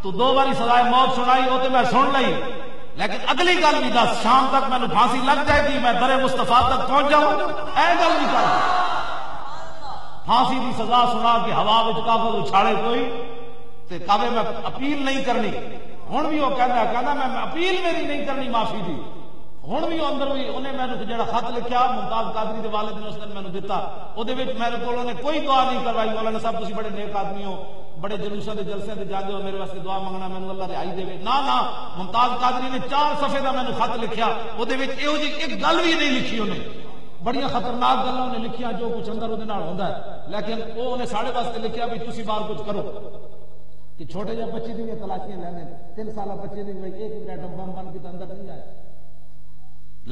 تو 2 باری سزائے موت سنائی وہ تے میں سن لئی لیکن اگلی گل بھی دس شام تک میں پھانسی لگ جائے گی میں در مصطفیٰ تک پہنچ جاؤں اے گل نہیں کر. پھانسی دی سزا سنا کے ہوا وچ کاغذ اچھاڑے کوئی تے کہے میں اپیل نہیں کرنی. ہن بھی وہ کہنا میں اپیل میری نہیں کرنی معافی دی. ہن بھی اندر بھی انہیں میں جڑا خط لکھیا ممتاز قادری دے والد نے اس دن میں دتا او دے وچ میرے کول انہیں کوئی دعا نہیں کروائی. مولانا صاحب تسی بڑے نیک آدمی ہو بڑے جلوساں دے جلسے تے جاندے ہو میرے واسطے دعا منگنا مینوں اللہ رہائی دے. نا ممتاز قادری نے 4 صفحے دا مینوں خط لکھیا او دے وچ ایہو جی ایک گل بھی نہیں لکھی انہیں. بڑیاں خطرناک گلاں انہیں لکھیاں جو کچھ اندر اودے نال ہوندا ہے لیکن او انہیں ساڈے واسطے لکھیا بھی تسی بار کچھ کرو کہ چھوٹے جہاں بچے دی تلاشیاں لینے 3 سالہ بچے دی ایک ایٹم بم بن کے اندر نہیں آیا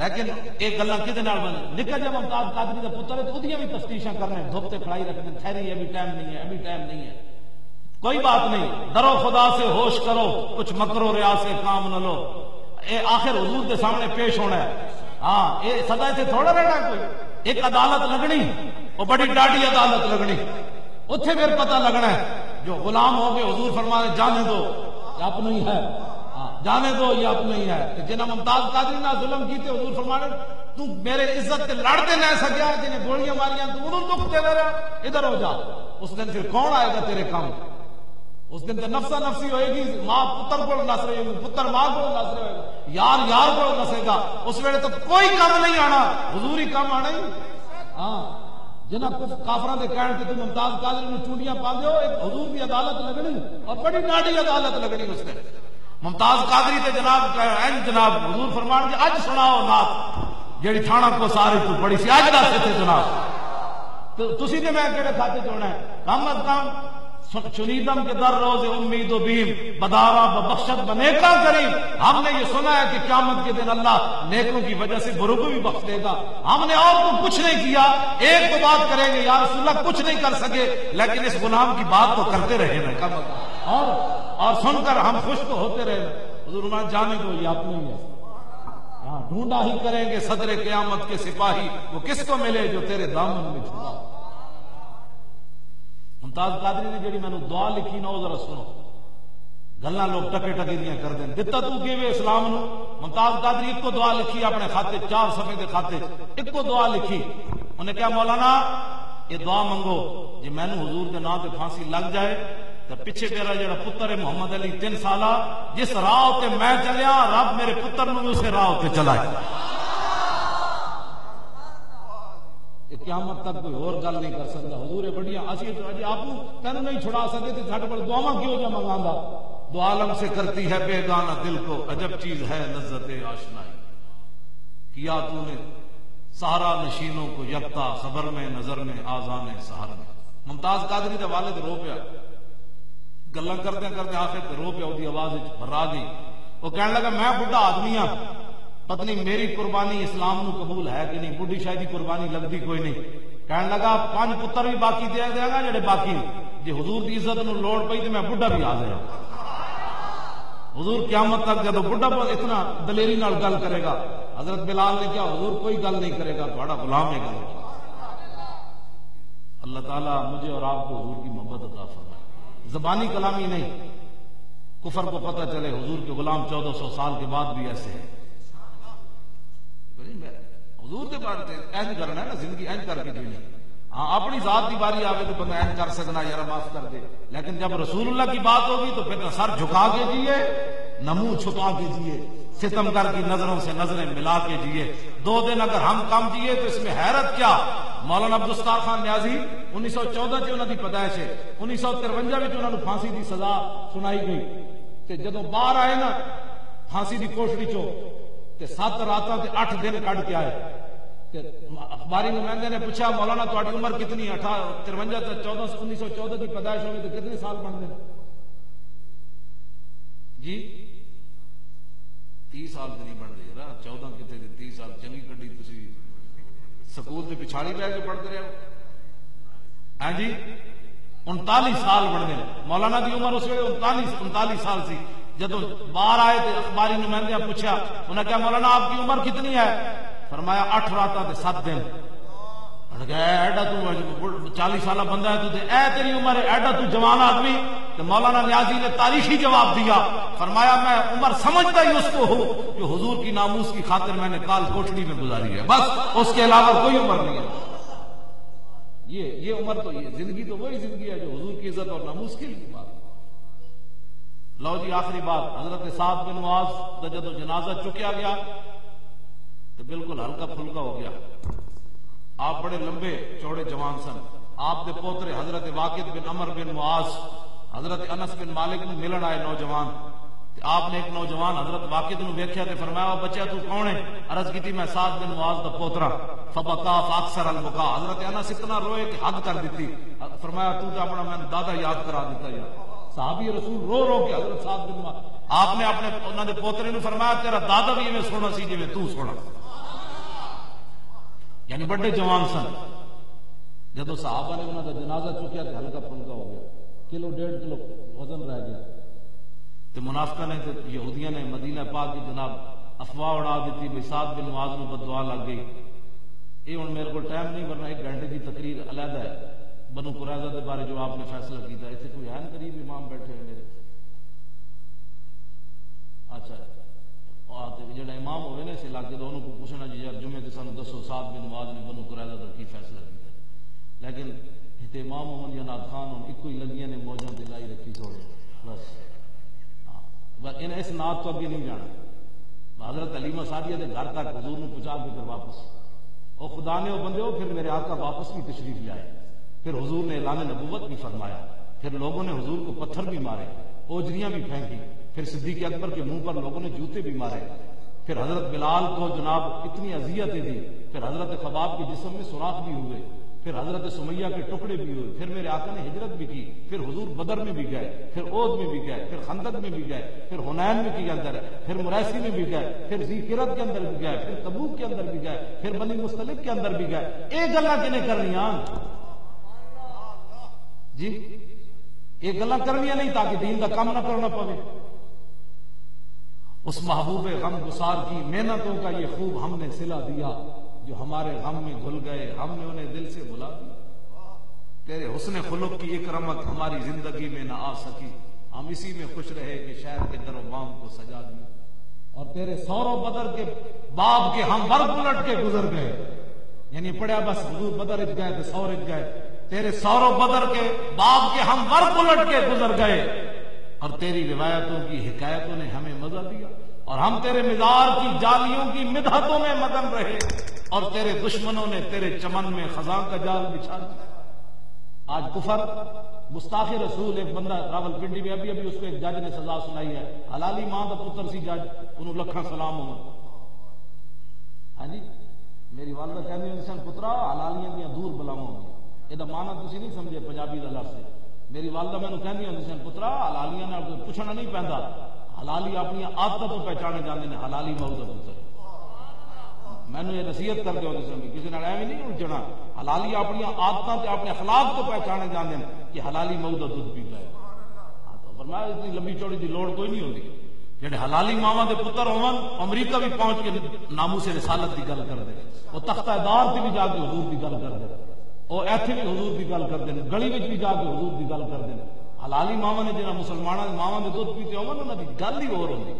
لیکن ایک گلاں کدے نال بن نکا جب ممتاز قادری دا پتر ہے تو اودیاں بھی تفتیشاں کرنے دھوپ تے کھڑائی رکھنے ٹھہری ابھی ٹائم نہیں ہے ابھی ٹائم نہیں ہے. کوئی بات نہیں ڈرو خدا سے ہوش کرو کچھ مکرو ریا سے کام نہ لو. اے آخر حضور دے سامنے پیش ہونا ہے. ہاں اے سدا سے تھوڑا رہنا کوئی ایک عدالت لگنی وہ بڑی ڈاڈی عدالت لگنی اتنے پھر پتہ لگنا ہے جو غلام ہو گئے حضور فرمانے جانے دو یہ اپنا ہی ہے جانے دو یہ اپنا ہی ہے. جنہیں ممتاز قادری نہ ظلم کیتے حضور فرمانے تو میرے عزت تے لڑتے نہ سکیا جنہیں گولیاں ماریاں تو انہوں دکھ دے رہا ادھر ہو جا. اس دن پھر کون آئے گا تیرے کام اس دن تو نفسا نفسی ہوئے گی ماں پتر کو نس رہے گی پتر ماں کو نس رہے گا یار یار کو نسے گا. اس ویلے تو کوئی کام نہیں آنا حضور ہی کام آنا ہی. ہاں جنہ کافراں دے کہن تے تم ممتاز قادری نوں چونڈیاں پاندے ہو ایک حضور دی عدالت لگنی اور بڑی ناڈی عدالت لگنی. اس نے ممتاز قادری تے جناب حضور فرمان کہ اج سناؤ نعت جیڑی تھانہ کو سارے تو پڑی سی اج دس تے جناب تو تسی تے میں کہڑے کھاتے چونا ہے کم از کم چنیدم کے در روز امید و بیم بدارا ببخشت بنے کا کریم. ہم نے یہ سنا ہے کہ قیامت کے دن اللہ نیکوں کی وجہ سے بروں کو بھی بخش دے گا. ہم نے اور تو کچھ نہیں کیا, ایک تو بات کریں گے یا رسول اللہ کچھ نہیں کر سکے, لیکن اس غلام کی بات تو کرتے رہے نا کم اور سن کر ہم خوش تو ہوتے رہے. حضور فرمایا جانے دو, یہ اپنے ہی ہے, ہاں ڈھونڈا ہی کریں گے صدر قیامت کے سپاہی, وہ کس کو ملے جو تیرے دامن میں چھپا. ممتاز قادری نے جڑی میں نے دعا لکھی نا ذرا سنو, گلاں لوگ ٹکے ٹکے دیاں کر دیں دتا تو کیویں اسلام نو. ممتاز قادری ایک کو دعا لکھی اپنے خاتے 4 صفحے دے خاتے, ایک کو دعا لکھی. انہیں کہا مولانا یہ دعا منگو جی میں نے حضور دے نام تے پھانسی لگ جائے تو پیچھے تیرا جڑا پتر ہے محمد علی 3 سالہ جس راہ تے میں چلیا رب میرے پتر نو اسے راہ تے چلائے. قیامت تک کوئی اور گل نہیں کر سکتا. حضور بڑیاں اسی جی آپ تینوں نہیں چھڑا سکتے تے ساڈے کول دعاواں کیوں جا منگاندا. دو عالم سے کرتی ہے بیگانہ دل کو عجب چیز ہے لذت آشنائی. کیا تو نے سہارا نشینوں کو یکتا خبر میں نظر میں آذان سحر میں. ممتاز قادری دا والد رو پیا, گلاں کرتے کرتے آخر تے رو پیا, دی آواز وچ بھرا گئی. وہ کہنے لگا میں بڈھا آدمی ہاں, پتہ نہیں میری قربانی اسلام نو قبول ہے کہ نہیں, بڈھی شاید قربانی لگتی کوئی نہیں. کہنے لگا 5 پتر بھی باقی دے دے گا جڑے باقی جی حضور دی عزت نو لوڑ پئی تے میں بڈھا بھی حاضر ہوں. حضور قیامت تک جب بڈھا اتنا دلیری نال گل کرے گا, حضرت بلال نے کیا حضور کوئی گل نہیں کرے گا, تھوڑا غلام ہے گل. اللہ تعالیٰ مجھے اور آپ کو حضور کی محبت عطا فرمائے. زبانی کلامی نہیں, کفر کو پتہ چلے حضور کے غلام 1400 سال کے بعد بھی ایسے ہیں. حضور کے بارے اینج کرنا ہے نا, زندگی اینج کر کے جینے. ہاں اپنی ذات کی باری آوے تو بندہ اینج کر سکنا یار معاف کر دے, لیکن جب رسول اللہ کی بات ہوگی تو پھر نہ سر جھکا کے جیے نہ منہ چھپا کے جیے, ستمگر کی نظروں سے نظریں ملا کے جیے. 2 دن اگر ہم کم جیے تو اس میں حیرت کیا. مولانا عبدالستار خان نیازی 1914 انہوں کی پیدائش ہے, 1953 انہوں نے پھانسی کی سزا سنائی گئی. تے جدو باہر آئے نا پھانسی کی کوٹڑی چو تے 7 راتاں تے 8 دن کٹ کے آئے. اخباری نمائندے نے پوچھا مولانا تہاڈی عمر کتنی؟ 53 تے 1914 کی پیدائش ہوئی تو کتنے سال بن گئے جی؟ 30 سال تو نہیں بن گئے نا, 14 کتنے 30 سال چنگی کڈی تسی سکول تے پچھاڑی بیٹھ کے پڑھتے رہے ہو. ہاں جی 39 سال بن گئے. مولانا دی عمر اس ویلے 39 سال سی. جدو باہر آئے تو اخباری نمائندے پوچھا, انہوں نے کہا مولانا آپ کی عمر کتنی ہے؟ فرمایا 8 راتاں تے 7 دن. ایڈا تو 40 سالہ بندہ ہے تو اے تیری عمر ہے, ایڈا تو جوان آدمی. تو مولانا نیازی نے تاریخی جواب دیا, فرمایا میں عمر سمجھتا ہی اس کو ہوں جو حضور کی ناموس کی خاطر میں نے کال کوٹڑی میں گزاری ہے, بس اس کے علاوہ کوئی عمر نہیں ہے. یہ عمر تو یہ زندگی تو وہی زندگی ہے جو حضور کی عزت اور ناموس کے لیے بات. لو جی آخری بات, حضرت سعد بن معاذ کا جب جنازہ چکیا گیا تو بالکل ہلکا پھلکا ہو گیا. آپ بڑے لمبے چوڑے جوان سن. آپ دے پوترے حضرت واقد بن عمر بن معاذ حضرت انس بن مالک نے ملن آئے نوجوان. آپ نے ایک نوجوان حضرت واقد نو ویکھیا تے فرمایا بچہ تو کون ہے؟ عرض کی میں سعد بن معاذ دا پوترا. فبکا فاکثر البکا, حضرت انس اتنا روئے کہ حد کر دیتی. فرمایا تو اپنا میں دادا یاد کرا دیتا یا صحابی رسول رو رو کے حضرت سعد بن معاذ. آپ نے اپنے انہاں دے پوترے نو فرمایا تیرا دادا بھی ایویں سونا سی جویں تو سونا, یعنی بڑے جوان سن. جدو صحابہ نے انہاں دا جنازہ چکیا تے ہلکا پھلکا ہو گیا, 1.5 کلو وزن رہ گیا. تے منافقہ نے تے یہودیاں نے مدینہ پاک کی جناب افواہ اڑا دیتی بھی سعد بن معاذ نو بددعا لگ گئی. یہ ہن میرے کو ٹائم نہیں, ورنہ 1 گھنٹے کی تقریر علیحدہ ہے بنو قریظہ دے بارے جو آپ نے فیصلہ کیتا. ایتھے کوئی ہے قریب امام بیٹھے ہیں میرے؟ اچھا جڑا امام ہوئے نا اس علاقے کا انہوں کو پوچھنا جی یار جمعے تے سانو دسو سعد بن معاذ نے بنو قریظہ دا کی فیصلہ کیتا. لیکن تے امام ہون یا نات خان ہون ایک ہی لگیاں نے موجاں تے لائی رکھی چھوڑے بس. ان اس نات تو اگے نہیں جانا. حضرت حلیمہ سعدیہ دے گھر تک حضور نے پہنچا کے پھر واپس. او خدا نے او بندے ہو پھر میرے آقا واپس بھی تشریف لے آئے. پھر حضور نے اعلان نبوت بھی فرمایا. پھر لوگوں نے حضور کو پتھر بھی مارے, اوجریاں بھی پھینکی. پھر صدیق اکبر کے منہ پر لوگوں نے جوتے بھی مارے. پھر حضرت بلال کو جناب اتنی اذیتیں دی. پھر حضرت خباب کے جسم میں سوراخ بھی ہوئے. پھر حضرت سمیہ کے ٹکڑے بھی ہوئے، پھر میرے آقا نے ہجرت بھی کی، پھر حضور بدر میں بھی گئے، پھر احد میں بھی گئے، پھر خندق میں بھی گئے، پھر حنین میں کے اندر ہے، پھر مریسی میں بھی گئے، پھر ذی قرۃ کے اندر بھی گئے، پھر تبوک کے اندر بھی گئے، پھر بنی مستلق کے اندر بھی گئے۔ ایک گلا کنے کرنیاں جی، ایک گلا کرنیاں نہیں تاکہ دین کا کام نہ کرنا پڑے۔ اس محبوب غم گسار کی محنتوں کا یہ خوب ہم نے صلہ دیا، جو ہمارے غم میں گھل گئے ہم نے انہیں دل سے بھلا دیا۔ تیرے حسن خلق کی ایک رمق ہماری زندگی میں نہ آ سکی، ہم اسی میں خوش رہے کہ شہر کے در و بام کو سجا دیا۔ اور تیرے سور و بدر کے باب کے ہم ور پلٹ کے گزر گئے، یعنی پڑھیا بس حضور بدر اچ گئے تو سور اچ گئے، تیرے سور و بدر کے باب کے ہم ور پلٹ کے گزر گئے، اور تیری روایتوں کی حکایتوں نے ہمیں مزہ دیا، اور ہم تیرے مزار کی جالیوں کی مدحتوں میں مگن رہے، اور تیرے دشمنوں نے تیرے چمن میں خزاں کا جال بچھا دیا۔ آج کفر گستاخ رسول، ایک بندہ راول پنڈی میں ابھی اس کو ایک جج نے سزا سنائی ہے، حلالی ماں دا پتر سی جج، انہوں لکھاں سلام ہوں۔ ہاں جی، میری والدہ کہندی ہوندی سن پترا حلالیاں دیاں دور بلاواں ہوں، یہ معنی تسی نہیں سمجھے پنجابی دا لفظ ہے۔ میری والدہ مینوں کہندی ہوندی سن پترا حلالیاں نال پوچھنا نہیں پیندا، حلالی اپنی عادتوں تو پہچانے جاندے نے، حلالی ماؤ دا پتر۔ مینوں یہ نصیحت کر کے ہوندی سن کسی نال ایویں نہیں الجھنا، حلالی اپنی عادتاں تے اپنے اخلاق تو پہچانے جاندے نے کہ حلالی ماؤ دا دودھ پیتا ہے۔ فرمایا اتنی لمبی چوڑی دی لوڑ کوئی نہیں ہوندی، جڑے حلالی ماواں دے پتر ہون امریکہ بھی پہنچ کے ناموس رسالت دی گل کردے، وہ تختہ دار تے بھی جا کے حضور دی گل کردے، وہ ایتھے بھی حضور دی گل کردے نے، گلی وچ بھی جا کے حضور دی گل کردے نے۔ حلالی ماواں نے جنہاں مسلماناں دے ماواں دے دودھ پیتے ہون انہاں دی گل ہی اور ہوندی،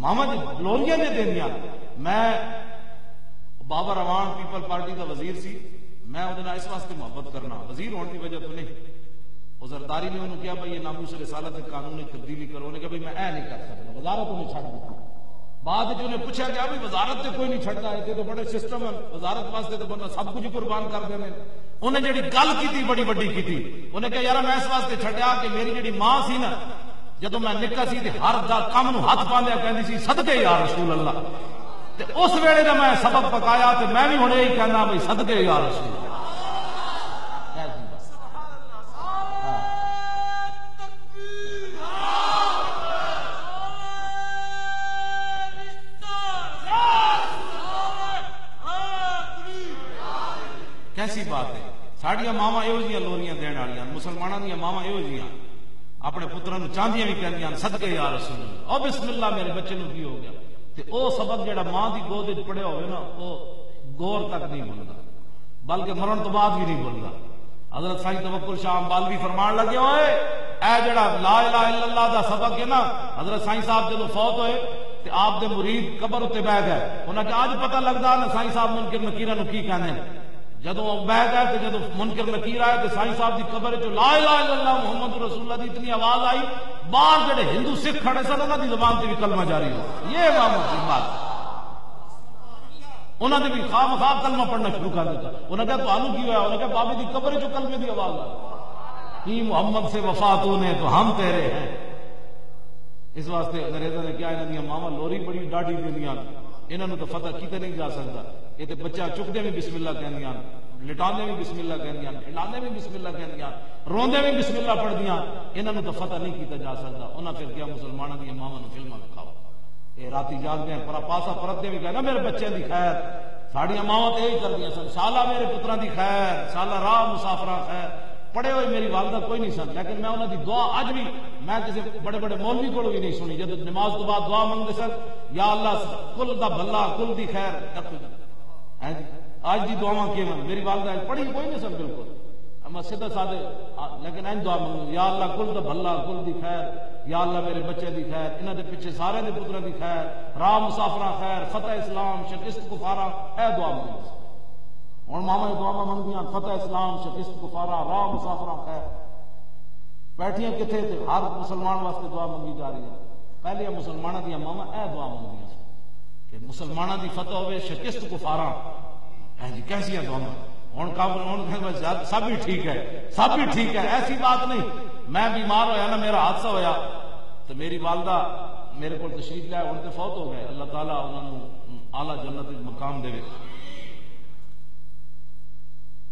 ماواں دے لوریاں دے دیندیاں۔ میں بابا روان پیپل پارٹی دا وزیر سی، میں وہ اس واسطے محبت کرنا، وزیر ہونے کی وجہ تو نہیں۔ وہ زرداری نے انہوں کیا بھائی یہ ناموس رسالت کے قانون میں تبدیلی کرو، انہوں نے کہا بھائی میں اے نہیں کر سکتا، وزارت انہیں چھڑ دیتا۔ بعد جو انہیں پوچھا کہ ابھی وزارت سے کوئی نہیں چھڑتا ہے، تو بڑے سسٹم ہیں وزارت واسطے تو بندہ سب کچھ قربان کر دینے۔ انہیں جڑی گل کی تھی بڑی بڑی کی تھی، انہیں کہا یار میں اس واسطے چھڑیا کہ میری جڑی ماں سی نا، جدو میں نکا سی تے ہر کام نو ہاتھ پاندیا کہندی سی صدقے یا رسول اللہ، تے اس ویلے جب میں سبق پکایا تے میں بھی ہن یہی کہنا بھائی صدقے یا رسول اللہ۔ کیسی بات ہے، ساڑیاں ماواں یہو جیاں لوریاں دین والیاں، مسلماناں دیاں ماواں یہو جیاں اپنے پتراں نوں چاندیاں بھی کہندیاں صدقے یا رسول اللہ، او بسم اللہ میرے بچے نوں کی ہو گیا۔ تے او سبق جڑا ماں دی گود وچ پڑھیا ہوئے نا، او گور تک نہیں بھولدا، بلکہ مرن تو بعد بھی نہیں بھولدا۔ حضرت سائیں توکل شاہ امبالوی فرمان لگے ہوئے اے جڑا لا الہ الا اللہ دا سبق ہے نا، حضرت سائیں صاحب جدوں فوت ہوئے تے آپ دے مرید قبر تے بیٹھ گئے، انہاں کہ اج پتہ لگدا نا سائیں صاحب منکر نکیراں نوں کی کہندے نے۔ جدو بیٹھ گئے تو جدو منکر نکیر آئے تو سائیں صاحب دی قبر جو لا الہ الا اللہ محمد رسول اللہ دی اتنی آواز آئی، باہر جڑے ہندو سکھ کھڑے سن انہاں دی زبان تے بھی کلمہ جاری ہو۔ یہ امام کی بات، انہاں نے بھی خواہ مخواہ کلمہ پڑھنا شروع کر دیتا۔ انہوں نے کہا تو آلو کی ہوا، انہوں نے کہا بابے دی قبر جو کلمے دی آواز آئی، کی محمد سے وفاتوں نے تو ہم تیرے ہیں۔ اس واسطے انگریزوں نے کیا انہاں دی ماواں لوری بڑی ڈاڈی دیندیاں، انہاں نوں تو فتح کیتے نہیں جا سکتا۔ یہ تو بچہ چکدے بھی بسم اللہ کہندیاں، لٹاندے بھی بسم اللہ کہندیاں، ہلاندے بھی بسم اللہ کہندیاں، روندے بھی بسم اللہ پڑھدیاں، انہاں نوں تو فتح نہیں کیتا جا سکتا۔ انہاں پھر کیا مسلماناں دی ماواں نوں فلماں دکھاؤ، اے راتی جاگدے ہیں پرا پاسا پرتے بھی کہنا میرے بچے دی خیر، ساڑیاں ماواں تے یہی کردیاں سن، شالا میرے پتراں دی خیر، شالا راہ مسافراں خیر۔ پڑھے ہوئے میری والدہ کوئی نہیں سن، لیکن میں انہاں دی دعا اج بھی میں کسی بڑے بڑے مولوی کولوں بھی نہیں سنی، جب نماز تو بعد دعا منگدے سن یا اللہ کل دا بھلا کل دی خیر۔ آج دی دعاواں کیون میری والدہ پڑھی کوئی نہیں سن بالکل، اما سیدھا سادے، لیکن این دعا منگو یا اللہ کل دا بھلا کل دی خیر، یا اللہ میرے بچے دی خیر، انہاں دے پیچھے سارے دے پتراں دی خیر، راہ مسافراں خیر، فتح اسلام شکست کفاراں، اے دعا منگو۔ ہن ماما دعا منگدیاں فتح اسلام شکست کفاراں راہ مسافراں خیر، بیٹھیاں کتھے تے ہر مسلمان واسطے دعا منگی جا رہی ہے۔ پہلے مسلماناں دی ماما اے دعا منگدیاں کہ مسلماناں دی فتح ہوئے شکست کفاراں۔ جی کیسی ہے دعا؟ ہن کام سب ہی ٹھیک ہے، سب ہی ٹھیک ہے، ایسی بات نہیں۔ میں بیمار ہویا نا، میرا حادثہ ہویا تو میری والدہ میرے کو تشریف لے آئے، ہن تے فوت ہو گئے، اللہ تعالیٰ انہوں نے اعلیٰ جنت مقام دے۔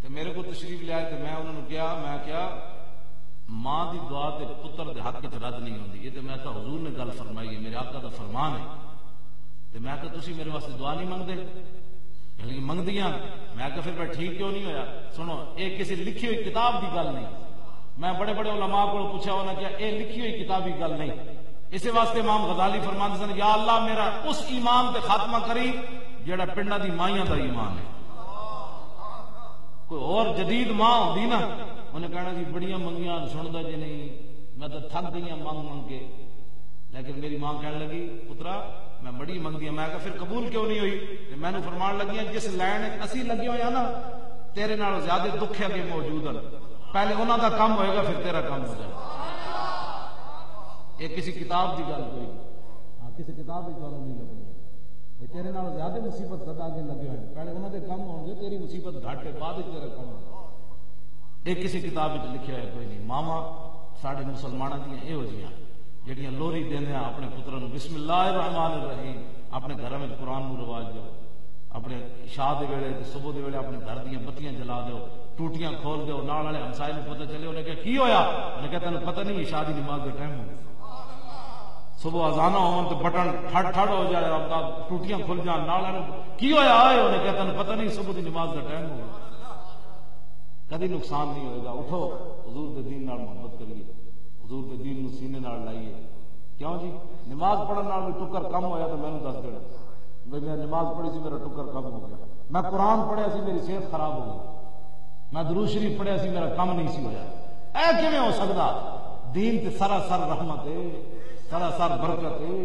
تو میرے کو تشریف لے آئے تو میں انہوں نے کیا ماں دی دعا تے پتر دے حق وچ رد نہیں ہوندی. یہ تے میں کہ حضور نے گل فرمائی ہے، میرے آقا دا فرمان ہے. تے میں کہ تسی میرے واسطے دعا نہیں منگدے؟ بلکہ منگدیاں. میں کہ پھر میں ٹھیک کیوں نہیں ہویا؟ سنو، یہ کسی لکھی ہوئی کتاب دی گل نہیں. میں بڑے بڑے علماء کو پوچھا ہونا کیا یہ لکھی ہوئی کتابی گل نہیں. اسی واسطے امام غزالی فرماندے سن یا اللہ میرا اس ایمان تے خاتمہ کری جڑا پنڈا دی مائیاں دا ایمان ہے. کوئی اور جدید ماں ہوندی نا، انہیں کہنا جی بڑیاں منگیاں سندا جی نہیں، میں تو تھک گئی ہوں منگ کے. لیکن میری ماں کہنے لگی پترا میں بڑی منگدی ہوں. میں کہا پھر قبول کیوں نہیں ہوئی؟ میں نے فرمان لگی ہیں جس لین اسی لگے ہوئے ہیں نا تیرے نال زیادہ دکھ ہے کہ موجود ہیں. پہلے انہوں کا کام ہوئے گا پھر تیرا کام ہو جائے. یہ کسی کتاب کی گل کوئی کسی کتاب کی گل نہیں لگی. تیرے نال زیادہ مصیبت سدا کے لگے ہوئے، پہلے انہوں کے کام ہو گے، تیری مصیبت گھٹ ہے بعد تیرا کام ہو. یہ کسی کتاب لکھا ہے کوئی نہیں. ماوا سارے مسلمانوں دیا یہ ہو جیاں جہاں لوری دینا اپنے پتروں بسم اللہ الرحمن الرحیم. اپنے گھر میں قرآن نو رواج دو، اپنے عشاء دے ویلے صبح دے ویلے اپنے گھر دیا بتیاں جلا دو، ٹوٹیاں کھول دو. نال والے ہمسائے نے پتہ چلے، انہیں کہا کی ہویا؟ انہیں کہا تینوں پتہ نہیں عشاء دی نماز کا ٹائم ہو گیا. صبح اذانہ ہون تو بٹن ٹھڑ ٹھڑ ہو جائے، ٹوٹیاں کھل جان. نال والے کی ہویا آئے؟ انہیں کہا تینوں پتہ نہیں صبح دی نماز کا ٹائم ہو گیا. کدی نقصان نہیں ہوئے گا. اٹھو حضور دے دین نال محبت کریے، حضور دے دین نو سینے نال لائیے. کیوں جی نماز پڑھن نال بھی ٹکر کم ہویا تو مینوں دس دینا بھئی میں نماز پڑھی سی میرا ٹکر کم ہو گیا. میں قرآن پڑھیا سی میری صحت خراب ہو گئی. میں درود شریف پڑھیا سی میرا کم نہیں سی ہویا. اے کیویں ہو سکدا؟ دین تے سراسر رحمت ہے، سراسر برکت ہے.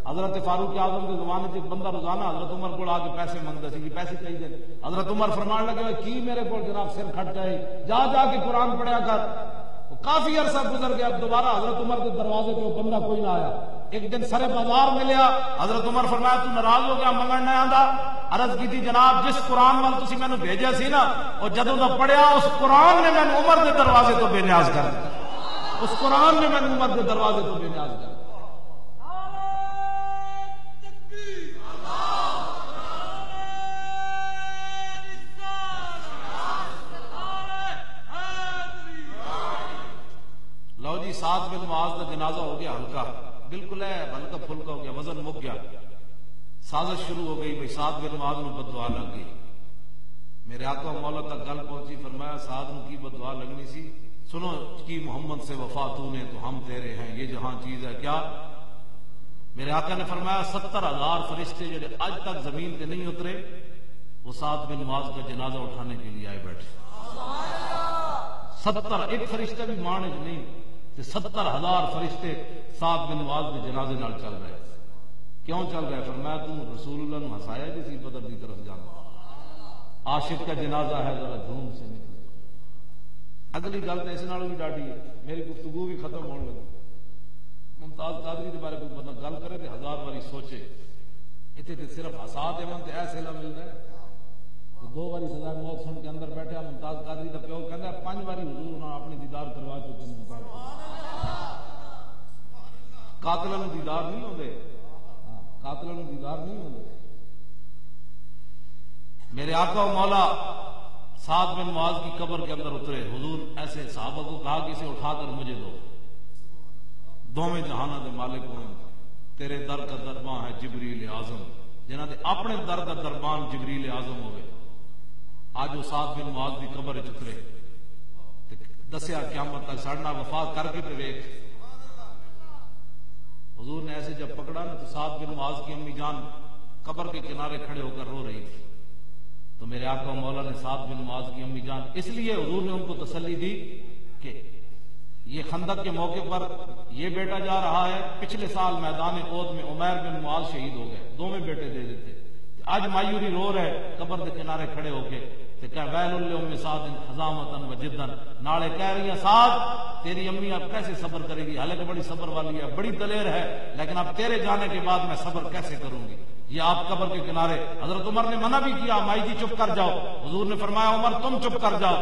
حضرت فاروق اعظم کے زمانے سے ایک بندہ روزانہ حضرت عمر کو آ کے پیسے منگتا سی کہ پیسے چاہیے. حضرت عمر فرمان لگے کی میرے کو جناب سر کھٹتا ہے، جا جا کے قرآن پڑھیا کر. کافی عرصہ گزر گیا، اب دوبارہ حضرت عمر کے دروازے پہ وہ بندہ کوئی نہ آیا. ایک دن سرے بازار ملیا، حضرت عمر فرمایا تو ناراض ہو گیا منگن نہ آندا؟ عرض کی تھی جناب جس قرآن وال تسی مینوں بھیجیا سی نا اور جدوں دا پڑھیا اس قرآن نے مینوں عمر کے دروازے تو بے نیاز کر دیا. اس قرآن نے مینوں عمر کے دروازے تو بے نیاز کر دیا. لو جی سعد بن معاذ کا جنازہ ہو گیا ہلکا، بالکل ہے ہلکا پھلکا ہو گیا، وزن مک گیا. سازش شروع ہو گئی، بھئی سعد بن معاذ نو بد دعا لگ گئی. میرے آقا مولا تک گل پہنچی، فرمایا سعد نو کی بد دعا لگنی سی؟ سنو کی محمد سے وفا تو نے تو ہم تیرے ہیں، یہ جہاں چیز ہے کیا؟ میرے آقا نے فرمایا 70,000 فرشتے جڑے آج تک زمین پہ نہیں اترے وہ سعد بن معاذ کا جنازہ اٹھانے کے لیے آئے بیٹھے. 70 ایک فرشتہ بھی مانج نہیں، 70,000 فرشتے سعد بن معاذ کے جنازے نال چل رہے. کیوں چل رہے؟ فرمایا تم رسول اللہ نے ہسایا جی سی بدر کی طرف جانا، عاشق کا جنازہ ہے ذرا دھوم سے نکل. اگلی گل تو اس نال بھی ڈاڈی ہے، میری گفتگو بھی ختم ہونے لگی. ممتاز قادری کے بارے میں بندہ گل کرے تو 1000 باری سوچے. اتنے تو صرف ہسا دے من تے ایسے لا ملتا ہے. 2 باری سزا موت سن کے اندر بیٹھا ممتاز قادری کا پیو کہندا 5 باری حضور نے اپنی دیدار کروا چکے ہیں. قاتلاں نوں دیدار نہیں ہوندے، قاتلاں نوں دیدار نہیں ہوندے. میرے آقا و مولا سعد بن معاذ کی قبر کے اندر اترے. حضور ایسے صحابہ کو کہا کہ اسے اٹھا کر مجھے دو. دوویں جہاناں دے مالک ہوں، تیرے در کا دربان ہے جبریل اعظم، جنہاں دے اپنے در کا دربان جبریل اعظم ہوئے. آج وہ سعد بن معاذ کی قبر وچ اترے، دسیا قیامت تک سڑنا وفات کر کے ویکھ. حضور نے ایسے جب پکڑا نا تو سعد بن معاذ کی امی جان قبر کے کنارے کھڑے ہو کر رو رہی تھی. تو میرے آقا مولا نے سعد بن معاذ کی امی جان، اس لیے حضور نے ان کو تسلی دی کہ یہ خندق کے موقع پر یہ بیٹا جا رہا ہے. پچھلے سال میدان احد میں عمیر بن معاذ شہید ہو گئے، 2 بیٹے دے دیتے. آج مایوری رو رہے قبر کے کنارے کھڑے ہو کے کہ ویل لام سعد حزامۃ وجدا. نالے کہہ رہی ہیں سعد تیری امی اب کیسے صبر کرے گی، حالانکہ بڑی صبر والی ہے، بڑی دلیر ہے، لیکن اب تیرے جانے کے بعد میں صبر کیسے کروں گی. یہ آپ قبر کے کنارے. حضرت عمر نے منع بھی کیا، مائی جی چپ کر جاؤ. حضور نے فرمایا عمر تم چپ کر جاؤ،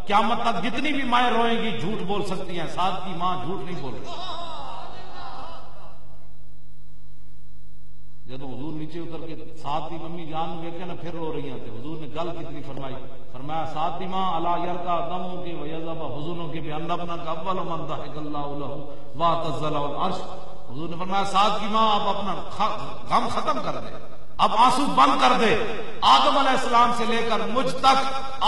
قیامت تک جتنی بھی مائیں روئیں گی جھوٹ بول سکتی ہیں، سعد کی ماں جھوٹ نہیں بول رہی. جب حضور نیچے اتر کے ساتھ دی ممی جان ویکھے نا پھر رو رہی ہیں تے حضور نے گل کتنی فرمائی، فرمایا ساتھ دی ماں الا یرکا دموں کے ویذب حزنوں کے بان ابنا کا اول من ضحک اللہ له واعتزل العرش. حضور نے فرمایا ساتھ کی ماں آپ اپنا غم ختم کر دے، اب آنسو بند کر دے. آدم علیہ السلام سے لے کر مجھ تک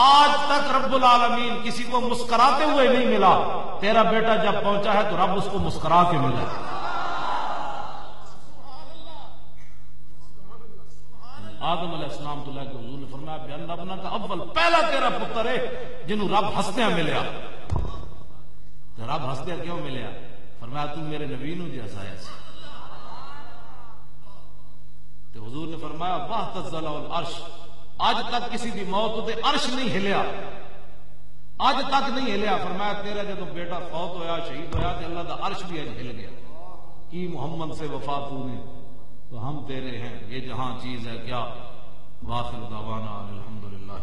آج تک رب العالمین کسی کو مسکراتے ہوئے نہیں ملا. تیرا بیٹا جب پہنچا ہے تو رب اس کو مسکرا کے ملا. آدم علیہ السلام تو لے کے حضور نے فرمایا بیان ابنا کا اول پہلا تیرا پتر ہے جنہوں رب ہستیاں ملیا. تو رب ہستیاں کیوں ملیا؟ فرمایا تو میرے نبی نو جیسا ہے. تو حضور نے فرمایا واہتزل العرش، آج تک کسی دی موت تے عرش نہیں ہلیا، آج تک نہیں ہلیا. فرمایا تیرا جب بیٹا فوت ہویا شہید ہویا تو اللہ دا عرش بھی ہل گیا. کی محمد سے وفا تو نے تو ہم تیرے ہیں، یہ جہاں چیز ہے کیا. واخر دعوانا الحمدللہ.